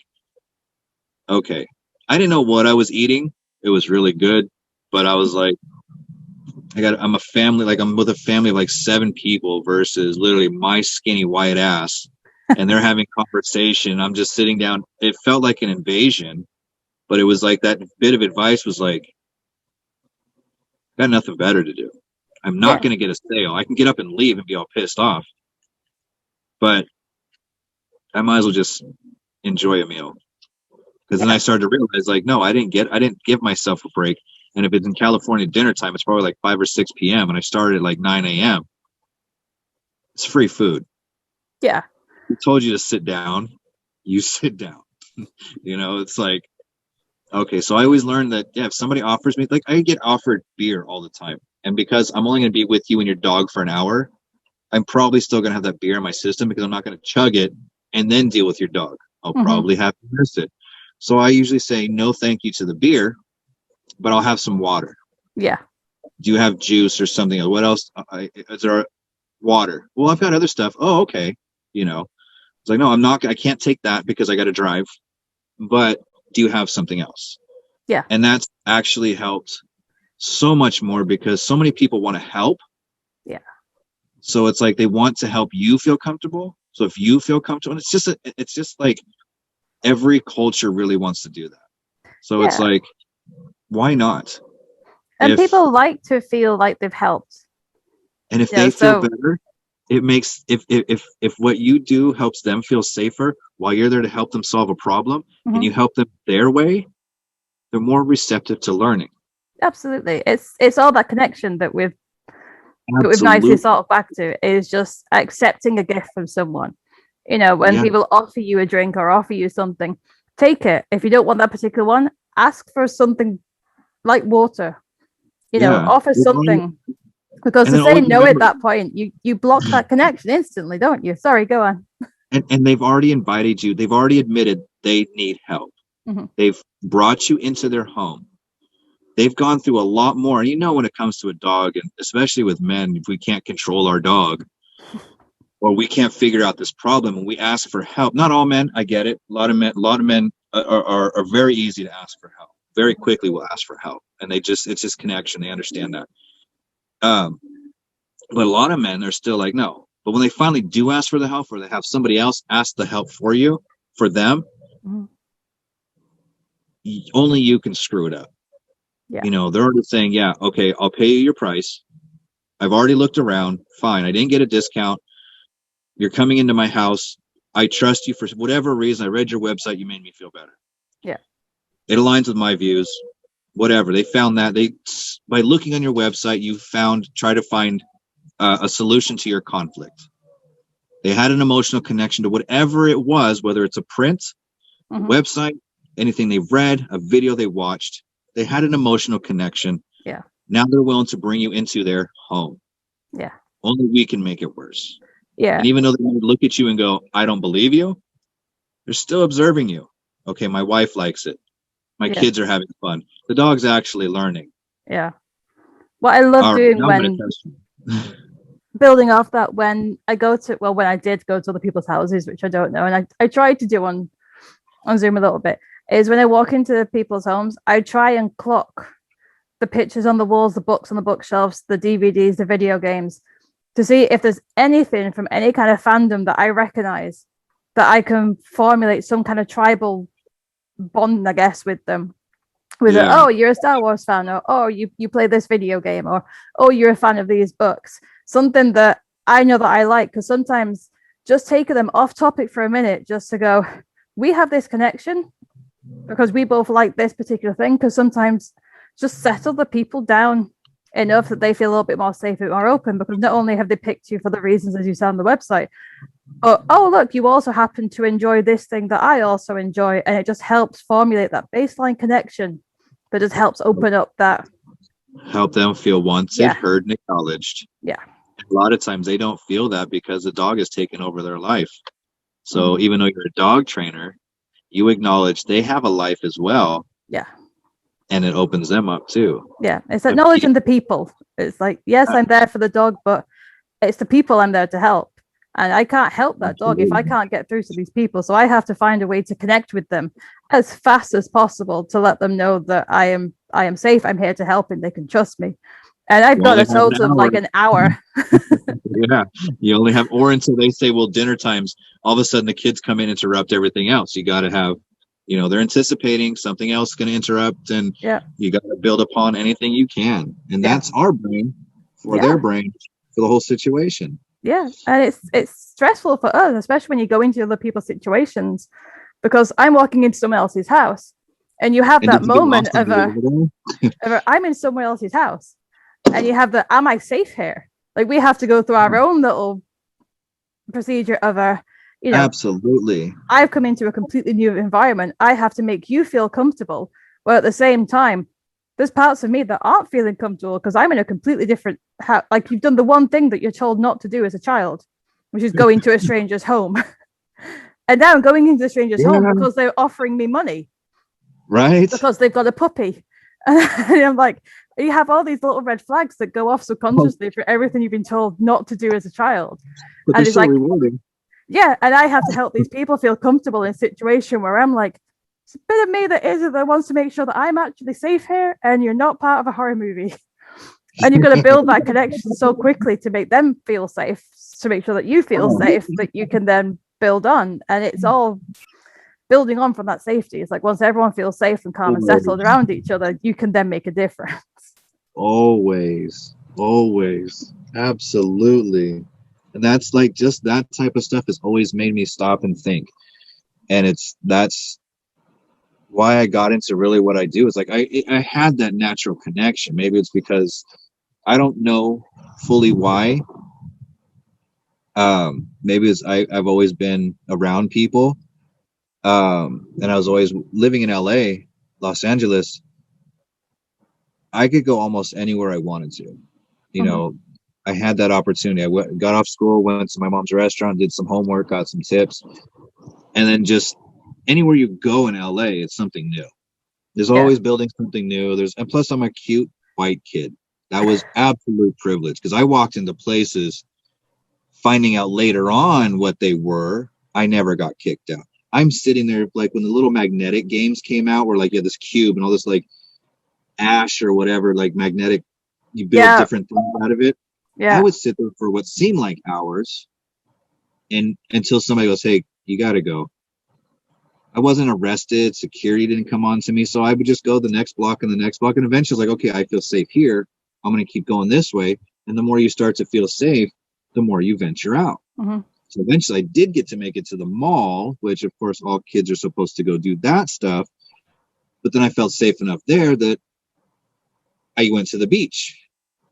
okay, I didn't know what I was eating. It was really good, but I was like, I'm a family, like I'm with a family of like 7 people versus literally my skinny white ass. And they're having conversation. I'm just sitting down. It felt like an invasion, but it was like that bit of advice was like, got nothing better to do. I'm not Yeah. going to get a sale. I can get up and leave and be all pissed off, but I might as well just enjoy a meal. Because then I Yeah. started to realize, like, no, I didn't give myself a break. And if it's in California dinner time, it's probably like 5 or 6 p.m. and I started at like 9 a.m. It's free food. Yeah. Who told you to sit down? You sit down. It's like, okay. So I always learned that, yeah, if somebody offers me, like, I get offered beer all the time. And because I'm only going to be with you and your dog for an hour, I'm probably still going to have that beer in my system because I'm not going to chug it and then deal with your dog. I'll Mhm. probably have to miss it. So I usually say no thank you to the beer, but I'll have some water. Yeah. Do you have juice or something? What else? Is there water? Well, I've got other stuff. Oh, okay. It's like, no, I'm not. I can't take that because I got to drive. But do you have something else? Yeah. And that's actually helped so much more because so many people want to help. Yeah. So it's like they want to help you feel comfortable. So if you feel comfortable, it's just like every culture really wants to do that. So it's Yeah. like, why not? And If people like to feel like they've helped. and if Yeah. they feel So better, it makes if what you do helps them feel safer while you're there to help them solve a problem and mhm. you help them their way, they're more receptive to learning. Absolutely. It's all that connection that we've nicely Absolutely. sort of back to is just accepting a gift from someone. When Yeah. people offer you a drink or offer you something, take it. If you don't want that particular one, ask for something like water. Yeah. Offer something. Because And to then say always no at remember, that point, you block that connection instantly, don't you? Sorry, go on. and they've already invited you, they've already admitted they need help. Mhm. They've brought you into their home. They've gone through a lot more. And when it comes to a dog, and especially with men, if we can't control our dog, or we can't figure out this problem and we ask for help. Not all men, I get it. A lot of men are very easy to ask for help. Very quickly will ask for help. And it's just connection. They understand that. Um, but a lot of men are still like, no. But when they finally do ask for the help or they have somebody else ask the help for them, Mhm. only you can screw it up. Yeah. They're already saying, yeah, okay, I'll pay you your price. I've already looked around. Fine. I didn't get a discount. You're coming into my house. I trust you for whatever reason. I read your website. You made me feel better. Yeah. It aligns with my views. Whatever. They found that by looking on your website, try to find a solution to your conflict. They had an emotional connection to whatever it was, whether it's a print, a Mhm. website, anything they've read, a video they watched. They had an emotional connection. Yeah. Now they're willing to bring you into their home. Yeah. Only we can make it worse. Yeah. And even though they might look at you and go, I don't believe you, they're still observing you. Okay, my wife likes it. My kids are having fun. The dog's actually learning. Yeah. What I love All right, doing now I'm going to test you. building off that, when I did go to other people's houses, which I don't know, and I tried to do on Zoom a little bit, is when I walk into people's homes, I try and clock the pictures on the walls, the books on the bookshelves, the DVDs, the video games, to see if there's anything from any kind of fandom that I recognize, that I can formulate some kind of tribal bond, I guess, with them. With it, oh, you're a Star Wars fan, or oh, you play this video game, or oh, you're a fan of these books. Something that I know that I like, because sometimes just taking them off topic for a minute, just to go, we have this connection because we both like this particular thing. Because sometimes just settle the people down enough that they feel a little bit more safe and more open, because not only have they picked you for the reasons as you said on the website, but oh, look, you also happen to enjoy this thing that I also enjoy, and it just helps formulate that baseline connection that just helps open up that, help them feel wanted, heard, and acknowledged. Yeah. A lot of times they don't feel that because the dog has taken over their life. So even though you're a dog trainer, you acknowledge they have a life as well. Yeah. And it opens them up too. Yeah. It's acknowledging the people. It's like, yes, I'm there for the dog, but it's the people I'm there to help. And I can't help that dog if I can't get through to these people. So I have to find a way to connect with them as fast as possible to let them know that I am safe. I'm here to help and they can trust me. And I've got a total of like an hour. Yeah. You only have, or until they say, well, dinner time's, all of a sudden the kids come in and interrupt everything else. You got to have, they're anticipating something else going to interrupt, and you got to build upon anything you can. And that's our brain for their brain for the whole situation. Yeah, and it's stressful for us, especially when you go into other people's situations, because I'm walking into someone else's house, and you have that moment of I'm in someone else's house, and you have the, am I safe here? Like, we have to go through our own little procedure of absolutely. I've come into a completely new environment. I have to make you feel comfortable, but at the same time, there's parts of me that aren't feeling comfortable because I'm in a completely different, like, you've done the one thing that you're told not to do as a child, which is going to a stranger's home. And now I'm going into a stranger's home because they're offering me money. Right. Because they've got a puppy. And I'm like, you have all these little red flags that go off subconsciously for everything you've been told not to do as a child. But and it's like, rewarding. Yeah, and I have to help these people feel comfortable in a situation where I'm like, it's a bit of me that wants to make sure that I'm actually safe here and you're not part of a horror movie. And you've got to build that connection so quickly to make them feel safe, to make sure that you feel safe, that you can then build on. And it's all building on from that safety. It's like, once everyone feels safe and calm and settled around each other, you can then make a difference. Always. Absolutely. And that's like, just that type of stuff has always made me stop and think. And that's why I got into really what I do. Is like, I had that natural connection. Maybe it's because I don't know fully why. Maybe it's I've always been around people. And I was always living in LA, Los Angeles. I could go almost anywhere I wanted to. You know, I had that opportunity. I got off school, went to my mom's restaurant, did some homework, got some tips, and then just anywhere you go in LA, it's something new. There's always building something new. And plus I'm a cute white kid. That was absolute privilege, because I walked into places finding out later on what they were. I never got kicked out. I'm sitting there, like, when the little magnetic games came out, where like you had this cube and all this like ash or whatever, like magnetic, you build different things out of it. I would sit there for what seemed like hours, and until somebody goes, hey, you got to go. I wasn't arrested. Security didn't come on to me. So I would just go the next block and the next block. And eventually I was like, okay, I feel safe here. I'm going to keep going this way. And the more you start to feel safe, the more you venture out. So eventually I did get to make it to the mall, which of course all kids are supposed to go do that stuff. But then I felt safe enough there that I went to the beach,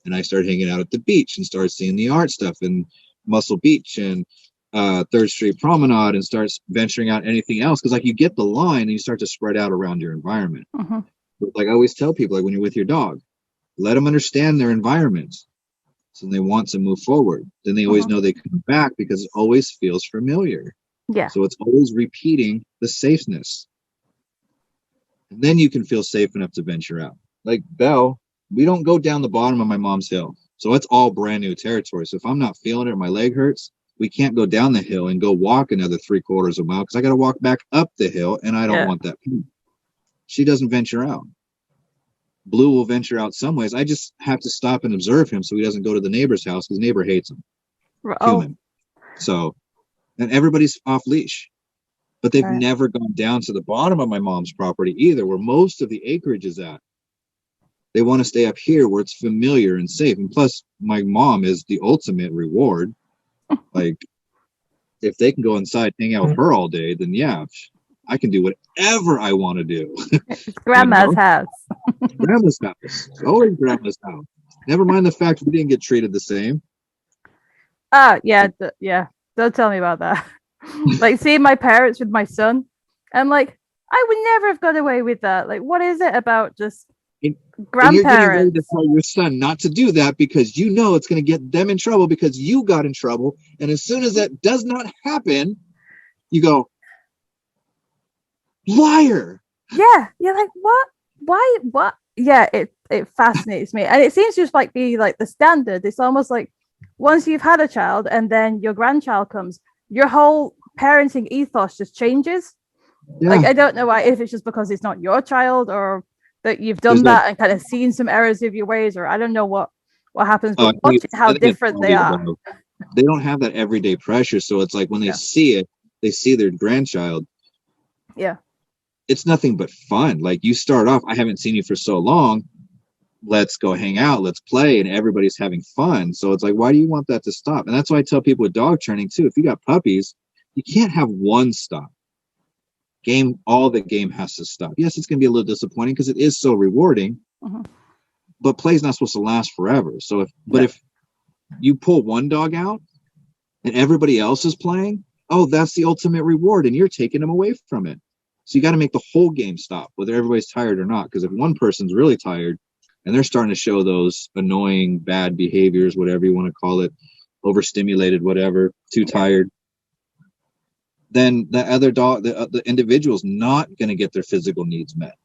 and I started hanging out at the beach and started seeing the art stuff in Muscle Beach and 3rd Street Promenade, and starts venturing out anything else. Because like, you get the line and you start to spread out around your environment. But like I always tell people, like, when you're with your dog, let them understand their environment. So they want to move forward. Then they always know they come back because it always feels familiar. Yeah. So it's always repeating the safeness. And then you can feel safe enough to venture out. Like Belle, we don't go down the bottom of my mom's hill. So it's all brand new territory. So if I'm not feeling it or my leg hurts, we can't go down the hill and go walk another 3/4 of a mile because I got to walk back up the hill, and I don't want that pain. She doesn't venture out. Blue will venture out some ways. I just have to stop and observe him so he doesn't go to the neighbor's house because the neighbor hates him. Human. So, and everybody's off leash. But they've never gone down to the bottom of my mom's property either, where most of the acreage is at. They want to stay up here where it's familiar and safe. And plus, my mom is the ultimate reward. Like, if they can go inside, hang out with her all day, then yeah, I can do whatever I want to do. Grandma's house. Grandma's house. Always grandma's house. Never mind the fact we didn't get treated the same. Yeah. Don't tell me about that. Like, seeing my parents with my son, I'm like, I would never have got away with that. Like, what is it about just grandparents? And you're getting ready to tell your son not to do that because you know it's going to get them in trouble because you got in trouble. And as soon as that does not happen, you go, liar. Yeah, you're like, what? Why? What? Yeah, it fascinates me, and it seems to just like be like the standard. It's almost like once you've had a child and then your grandchild comes, your whole parenting ethos just changes. Like, I don't know why, if it's just because it's not your child or that you've done that and kind of seen some errors of your ways, or I don't know what happens, but watch how different they are. They don't have that everyday pressure, so it's like when they see it, they see their grandchild. Yeah. It's nothing but fun. Like, you start off, I haven't seen you for so long. Let's go hang out. Let's play. And everybody's having fun. So it's like, why do you want that to stop? And that's why I tell people with dog training too, if you got puppies, you can't have one stop. All the game has to stop. Yes, it's going to be a little disappointing because it is so rewarding, but play's not supposed to last forever. So if you pull one dog out and everybody else is playing, that's the ultimate reward. And you're taking them away from it. So you got to make the whole game stop, whether everybody's tired or not. Because if one person's really tired and they're starting to show those annoying, bad behaviors, whatever you want to call it, overstimulated, whatever, too tired, then the other dog, the individual's not going to get their physical needs met.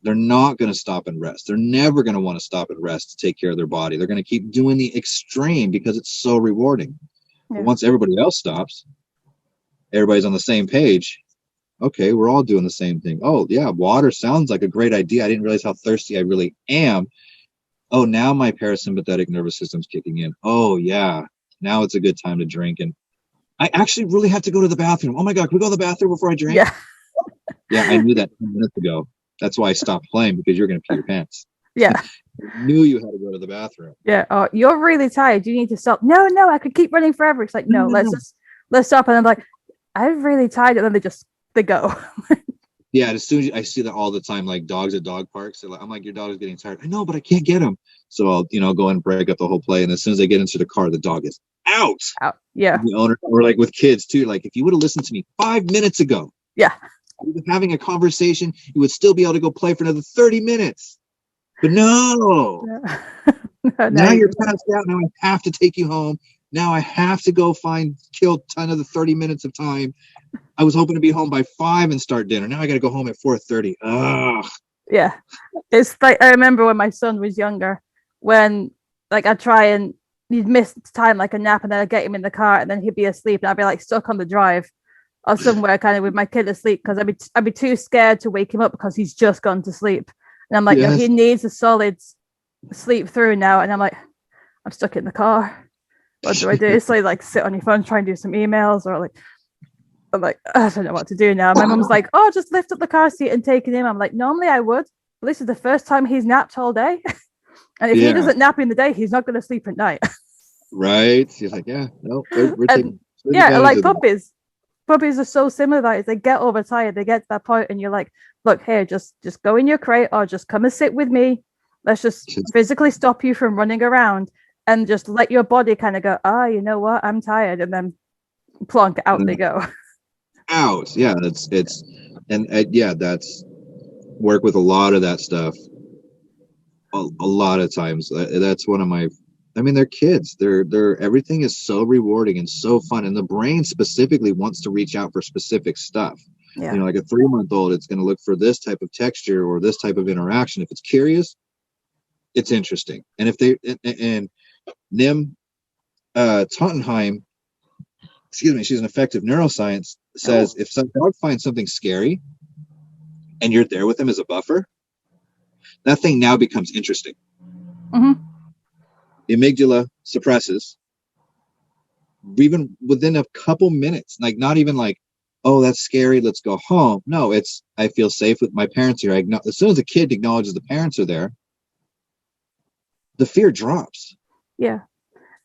They're not going to stop and rest. They're never going to want to stop and rest to take care of their body. They're going to keep doing the extreme because it's so rewarding. But once everybody else stops, everybody's on the same page. Okay, we're all doing the same thing. Oh, yeah, water sounds like a great idea. I didn't realize how thirsty I really am. Oh, now my parasympathetic nervous system's kicking in. Oh, yeah, now it's a good time to drink. And I actually really have to go to the bathroom. Oh, my God, can we go to the bathroom before I drink? Yeah. Yeah, I knew that 10 minutes ago. That's why I stopped playing, because you're going to pee your pants. Yeah. I knew you had to go to the bathroom. Yeah. Oh, you're really tired. You need to stop. No, I could keep running forever. It's like, no, let's stop. And I'm like, I'm really tired. And then they go. Yeah, as soon as I see that all the time, like dogs at dog parks, I'm like, your dog is getting tired. I know, but I can't get him. So I'll go and break up the whole play. And as soon as they get into the car, the dog is out. Yeah. The owner, or like with kids too. Like, if you would have listened to me 5 minutes ago, we were having a conversation, you would still be able to go play for another 30 minutes. But no. Now you're passed out. Now I have to take you home. Now I have to go kill another 30 minutes of time. I was hoping to be home by 5 and start dinner. Now I got to go home at 4:30. Ugh. Yeah. It's like, I remember when my son was younger, when like I'd try and he'd miss time, like a nap, and then I'd get him in the car and then he'd be asleep and I'd be like stuck on the drive or somewhere kind of with my kid asleep, because I'd be too scared to wake him up because he's just gone to sleep. And I'm like, no, he needs a solid sleep through now. And I'm like, I'm stuck in the car. What do I do? So like sit on your phone, try and do some emails, or like, I'm like, I don't know what to do now. My mum's like, oh, just lift up the car seat and take him. I'm like, normally I would, but this is the first time he's napped all day. And if he doesn't nap in the day, he's not going to sleep at night. Right. He's like, yeah, no, we're taking. Like puppies. Puppies are so similar. That they get overtired, they get to that point, and you're like, look, here, just go in your crate, or just come and sit with me. Let's just physically stop you from running around and just let your body kind of go, you know what, I'm tired, and then plonk, out they go. Out. Yeah, that's work with a lot of that stuff. A lot of times, that's one of my I mean, they're kids. They're everything is so rewarding and so fun, and the brain specifically wants to reach out for specific stuff. Yeah. You know, like a 3-month-old, it's going to look for this type of texture or this type of interaction. If it's curious, it's interesting. And if they and Nim Tottenheim, excuse me, she's an affective neuroscience, says if some dog finds something scary and you're there with them as a buffer, that thing now becomes interesting. Mm-hmm. The amygdala suppresses even within a couple minutes, like not even like, oh, that's scary, let's go home. No, it's, I feel safe with my parents here. As soon as a kid acknowledges the parents are there, the fear drops. Yeah.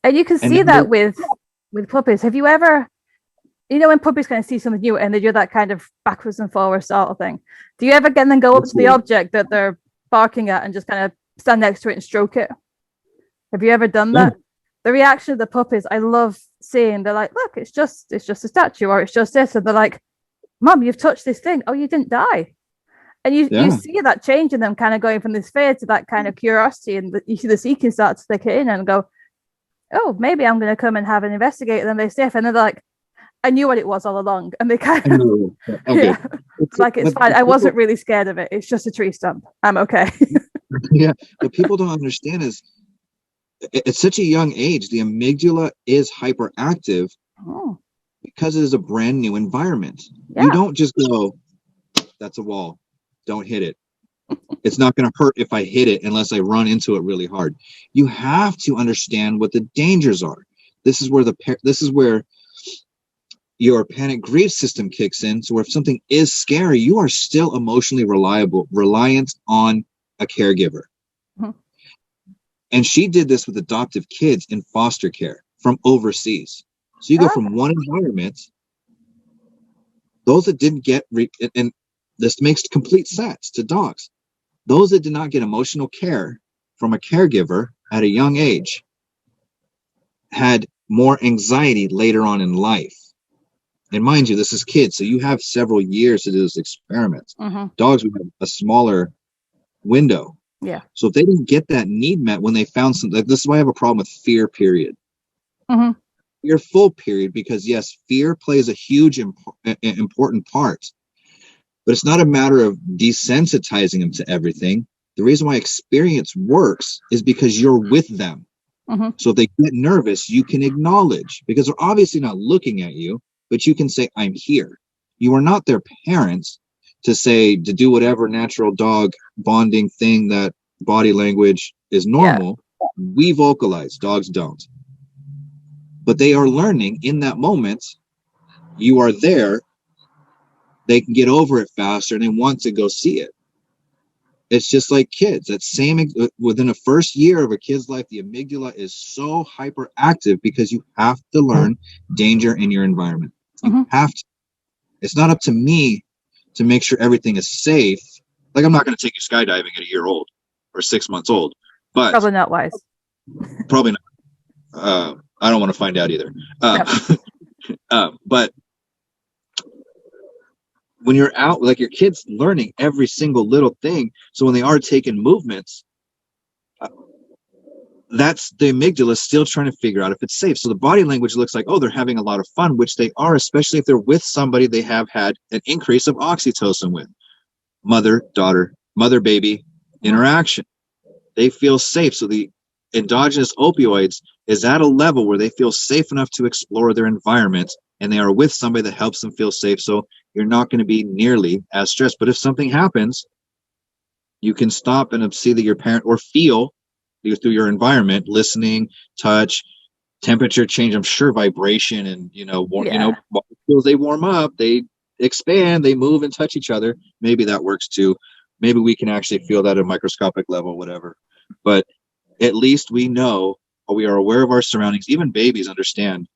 And you can see that with puppies. Have you ever, you know, when puppies kind of see something new and they do that kind of backwards and forwards sort of thing, do you ever get them go up to the object that they're barking at and just kind of stand next to it and stroke it? Have you ever done that? The reaction of the puppies, I love seeing. They're like, look, it's just a statue, or it's just this. And they're like, Mom, you've touched this thing. Oh, you didn't die. And you see that change in them, kind of going from this fear to that kind of curiosity. And you see the seeking start to stick it in and go, oh, maybe I'm going to come and have an investigate. And then they sniff, and they're like, I knew what it was all along. And they kind of, yeah, it's like, it's fine. I wasn't really scared of it. It's just a tree stump. I'm okay. Yeah. What people don't understand is, at such a young age, the amygdala is hyperactive because it is a brand new environment. Yeah. You don't just go, that's a wall, don't hit it. It's not going to hurt if I hit it unless I run into it really hard. You have to understand what the dangers are. This is where your panic grief system kicks in. So if something is scary, you are still emotionally reliant on a caregiver. Mm-hmm. And she did this with adoptive kids in foster care from overseas. So you go from one environment, those that didn't get, and this makes complete sense to dogs, those that did not get emotional care from a caregiver at a young age had more anxiety later on in life. And mind you, this is kids, so you have several years to do this experiment. Mm-hmm. Dogs would have a smaller window. Yeah. So if they didn't get that need met when they found something, like, this is why I have a problem with fear, period. Mm-hmm. Fear full period, because yes, fear plays a huge important part, but it's not a matter of desensitizing them to everything. The reason why experience works is because you're with them. Mm-hmm. So if they get nervous, you can acknowledge, because they're obviously not looking at you, but you can say, I'm here. You are not their parents to do whatever natural dog bonding thing that body language is normal. Yeah. We vocalize, dogs don't. But they are learning in that moment. You are there. They can get over it faster and they want to go see it. It's just like kids. That same, within the first year of a kid's life, the amygdala is so hyperactive because you have to learn danger in your environment. You have to. It's not up to me to make sure everything is safe. Like, I'm not going to take you skydiving at a year old or 6 months old, but probably not wise. Probably not. I don't want to find out either. But when you're out, like, your kid's learning every single little thing. So when they are taking movements, that's the amygdala still trying to figure out if it's safe. So the body language looks like, oh, they're having a lot of fun, which they are, especially if they're with somebody they have had an increase of oxytocin with. Mother-daughter, mother-baby interaction. They feel safe. So the endogenous opioids is at a level where they feel safe enough to explore their environment, and they are with somebody that helps them feel safe. So you're not going to be nearly as stressed. But if something happens, you can stop and see that your parent, or feel through your environment, listening, touch, temperature change, I'm sure vibration, and molecules, they warm up, they expand, they move and touch each other. Maybe that works too. Maybe we can actually feel that at a microscopic level, whatever. But at least we know, or we are aware of our surroundings. Even babies understand.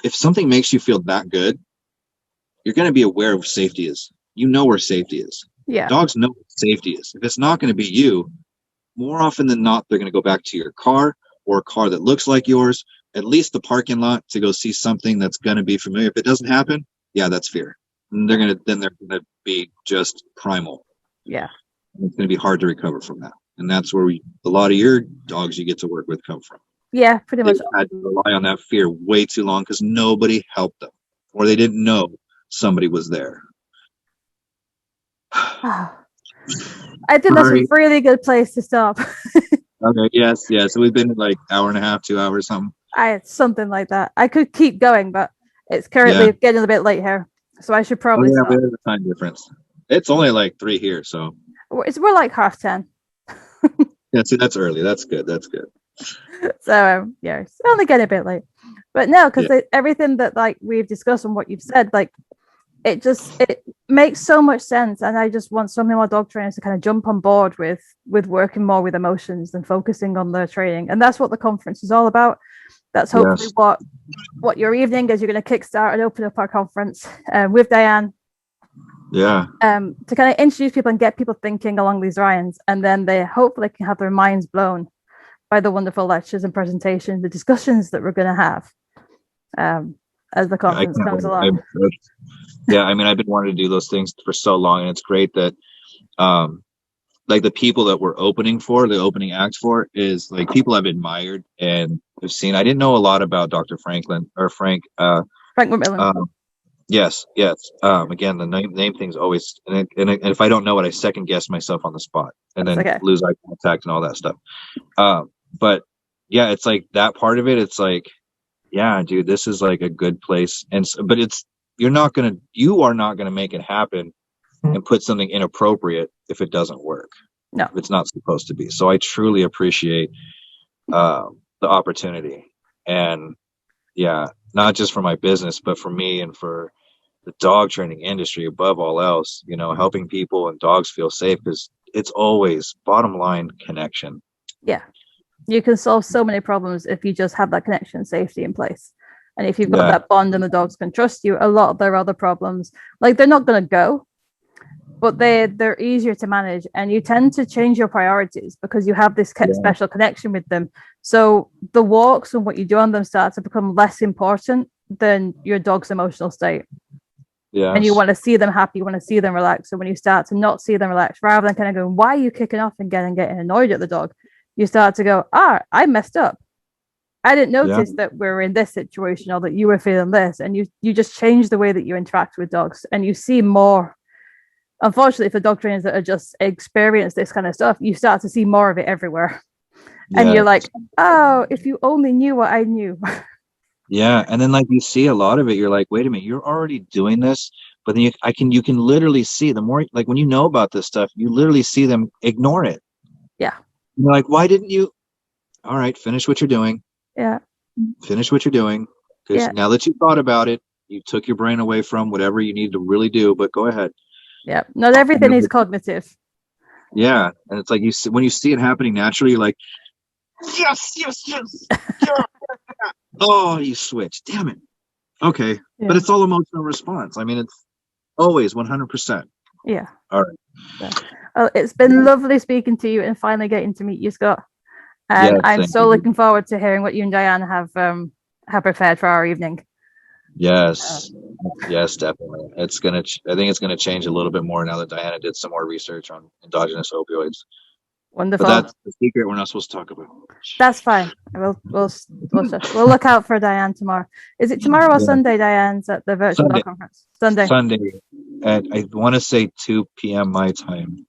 If something makes you feel that good, you're going to be aware of where safety is. You know where safety is. Yeah. Dogs know what safety is. If it's not going to be you, more often than not, they're going to go back to your car, or a car that looks like yours, at least the parking lot, to go see something that's going to be familiar. If it doesn't happen, yeah, that's fear. And they're going to be just primal. Yeah. It's going to be hard to recover from that. and that's where a lot of your dogs you get to work with come from. Yeah, pretty much. They had to rely on that fear way too long because nobody helped them, or they didn't know somebody was there. I think that's a really good place to stop. Okay. Yes. So we've been like hour and a half, 2 hours, Something like that. I could keep going, but it's currently getting a bit late here, so I should probably stop. There's a time difference. It's only like 3 here, so we're like 10:30. Yeah, see, that's early. That's good. So it's only getting a bit late, but no, because everything that like we've discussed and what you've said, like it makes so much sense, and I just want so many more dog trainers to kind of jump on board with working more with emotions and focusing on their training, and that's what the conference is all about. That's hopefully what your evening is. You're going to kickstart and open up our conference with Diane. Yeah. To kind of introduce people and get people thinking along these lines, and then they hopefully can have their minds blown by the wonderful lectures and presentations, the discussions that we're going to have as the conference comes along. I mean, I've been wanting to do those things for so long, and it's great that like the people that we're the opening act for is like people I've admired and have seen. I didn't know a lot about Dr. Frank McMillan. Yes. Again, the name thing's always, and if I don't know it, I second guess myself on the spot and then lose eye contact and all that stuff. But yeah, it's like that part of it. It's like, yeah, dude, this is like a good place. But you are not gonna make it happen and put something inappropriate if it doesn't work. No, if it's not supposed to be. So I truly appreciate the opportunity, and not just for my business, but for me and for the dog training industry above all else, helping people and dogs feel safe, because it's always bottom line connection. Yeah. You can solve so many problems if you just have that connection and safety in place. And if you've got that bond and the dogs can trust you, a lot of their other problems, like they're not going to go, but they're easier to manage, and you tend to change your priorities because you have this special connection with them. So the walks and what you do on them start to become less important than your dog's emotional state. Yeah. And you want to see them happy, you want to see them relaxed. So when you start to not see them relaxed, rather than kind of going, why are you kicking off again and getting annoyed at the dog? You start to go, I messed up. I didn't notice that we're in this situation or that you were feeling this. And you just change the way that you interact with dogs, and you see more. Unfortunately, for dog trainers that are just experience this kind of stuff, you start to see more of it everywhere. And you're like, oh, if you only knew what I knew. Yeah. And then like you see a lot of it, you're like, wait a minute, you're already doing this. But then you can literally see the more, like when you know about this stuff, you literally see them ignore it. Yeah. You're like, why didn't you? All right, finish what you're doing. Yeah. Finish what you're doing. Because now that you thought about it, you took your brain away from whatever you need to really do, but go ahead. Yeah. Not everything is cognitive. Yeah. And it's like when you see it happening naturally, you're like, yes. Oh, you switch. Damn it. Okay. Yeah. But it's all emotional response. I mean, it's always 100%. Yeah. All right. Yeah. Well, it's been lovely speaking to you and finally getting to meet you, Scott. And I'm so looking forward to hearing what you and Diane have prepared for our evening. Yes. Yes, definitely. I think it's gonna change a little bit more now that Diana did some more research on endogenous opioids. Wonderful. But that's the secret we're not supposed to talk about. That's fine. We'll look out for Diane tomorrow. Is it tomorrow or Sunday, Diane's at the virtual conference? Sunday. At I want to say 2 p.m. my time.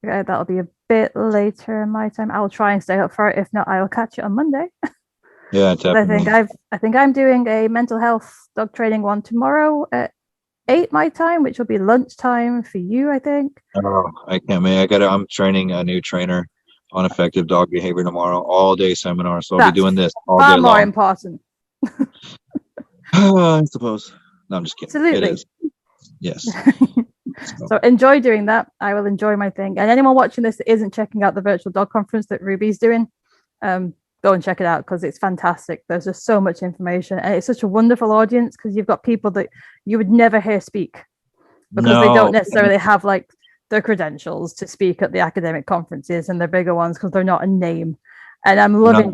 Okay, that'll be a bit later in my time. I'll try and stay up for it. If not, I will catch it on Monday. Yeah, definitely. I think I'm doing a mental health dog training one tomorrow at 8 my time, which will be lunchtime for you, I think. Oh, I can't wait. I'm training a new trainer on affective dog behavior tomorrow, all day seminar. So I'll be doing this all day long. Far more important. I suppose. No, I'm just kidding. Absolutely. It is. Yes. So enjoy doing that. I will enjoy my thing. And anyone watching this that isn't checking out the virtual dog conference that Ruby's doing, go and check it out because it's fantastic. There's just so much information, and it's such a wonderful audience because you've got people that you would never hear speak because they don't necessarily have like their credentials to speak at the academic conferences and the bigger ones because they're not a name. And I'm loving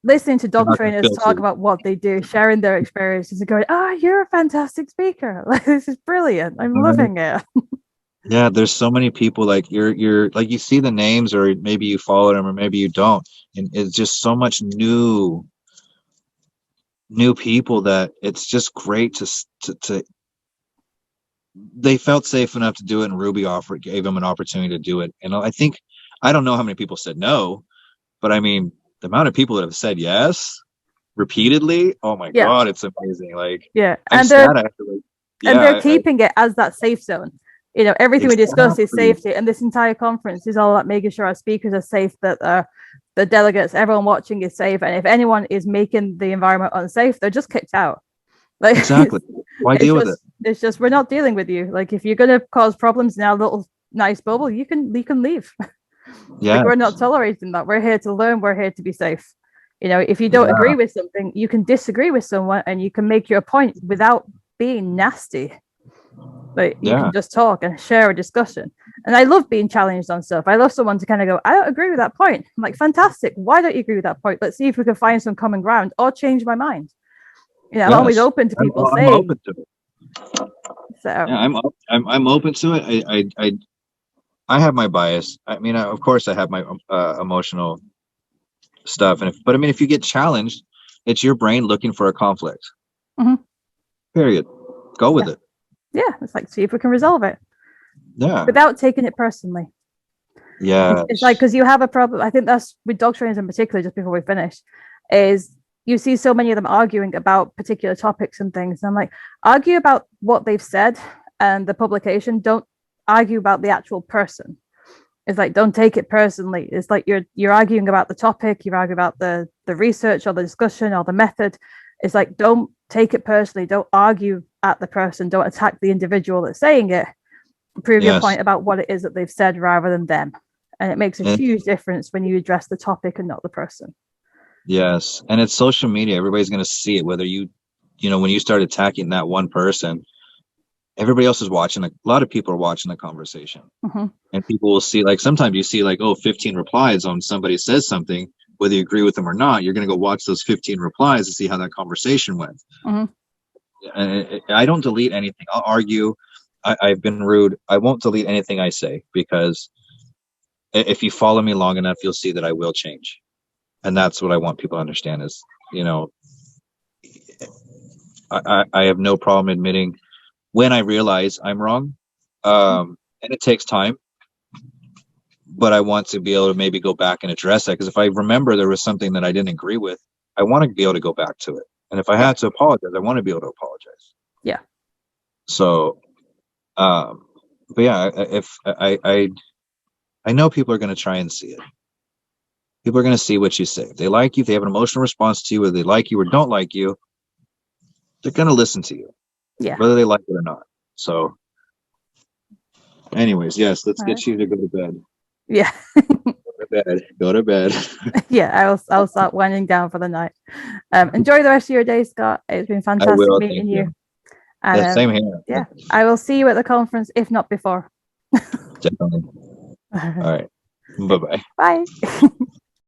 listening to dog trainers talk about what they do, sharing their experiences and going, you're a fantastic speaker. Like, this is brilliant. I'm loving it. Yeah, there's so many people, like you're like, you see the names, or maybe you follow them or maybe you don't, and it's just so much new people that it's just great to they felt safe enough to do it, and Ruby gave them an opportunity to do it. And I think, I don't know how many people said no, but I mean, the amount of people that have said yes repeatedly, oh my Yeah, God, it's amazing. Like, yeah, I'm sad actually. and Yeah, they're keeping it as that safe zone. Everything we discuss is exactly. safety, and this entire conference is all about making sure our speakers are safe, that the delegates, everyone watching is safe, and if anyone is making the environment unsafe, they're just kicked out. Like Exactly. Why it's deal with it? just it's just we're not dealing with you. Like if you're gonna cause problems in our little nice bubble, you can leave. Like Yeah. we're not tolerating that. We're here to learn. We're here to be safe. If you don't Yeah. agree with something, you can disagree with someone and you can make your point without being nasty. Like you Yeah. can just talk and share a discussion. And I love being challenged on stuff. I love someone to kind of go, I don't agree with that point. I'm like, fantastic. Why don't you agree with that point? Let's see if we can find some common ground or change my mind. I'm always Yes. open to people I'm saying open to it. so. Yeah, I'm open to it. I have my bias. I mean, of course, I have my emotional stuff, but I mean, if you get challenged, it's your brain looking for a conflict. Mhm. Period. Go with Yeah. it. Yeah. It's like, see if we can resolve it Yeah. without taking it personally. Yeah. It's like, because you have a problem. I think that's with dog trainers in particular, just before we finish, is you see so many of them arguing about particular topics and things. And I'm like, argue about what they've said and the publication. Don't argue about the actual person. It's like, don't take it personally. It's like you're arguing about the topic, you're arguing about the research or the discussion or the method. It's like, don't take it personally. Don't argue at the person. Don't attack the individual that's saying it. Prove your Yes. point about what it is that they've said rather than them. And it makes a And huge difference when you address the topic and not the person. yes, and it's social media. Everybody's going to see it. Whether when you start attacking that one person, everybody else is watching. A lot of people are watching the conversation, Mhm. and people will see. Like sometimes you see like, oh, 15 replies on somebody says something. Whether you agree with them or not, you're going to go watch those 15 replies to see how that conversation went. Mhm. And I don't delete anything. I'll argue. I've been rude. I won't delete anything I say, because if you follow me long enough, you'll see that I will change. And that's what I want people to understand is, you know, I have no problem admitting when I realize I'm wrong. And it takes time, but I want to be able to maybe go back and address that. Because if I remember there was something that I didn't agree with, I want to be able to go back to it. And if I Yeah. had to apologize, I want to be able to apologize. Yeah. So, but yeah, if I know people are going to try and see it. People are going to see what you say. If they like you, if they have an emotional response to you, whether they like you or don't like you, they're going to listen to you, Yeah. whether they like it or not. So, anyways, yes, let's All right. get you to go to bed. Yeah. Go to bed. Go to bed. Yeah. I'll start winding down for the night. Enjoy the rest of your day, Scott. It's been I fantastic will. meeting Thank you. you. And Yeah, same here. yeah, I will see you at the conference, if not before. Definitely. All right. Bye bye. Bye.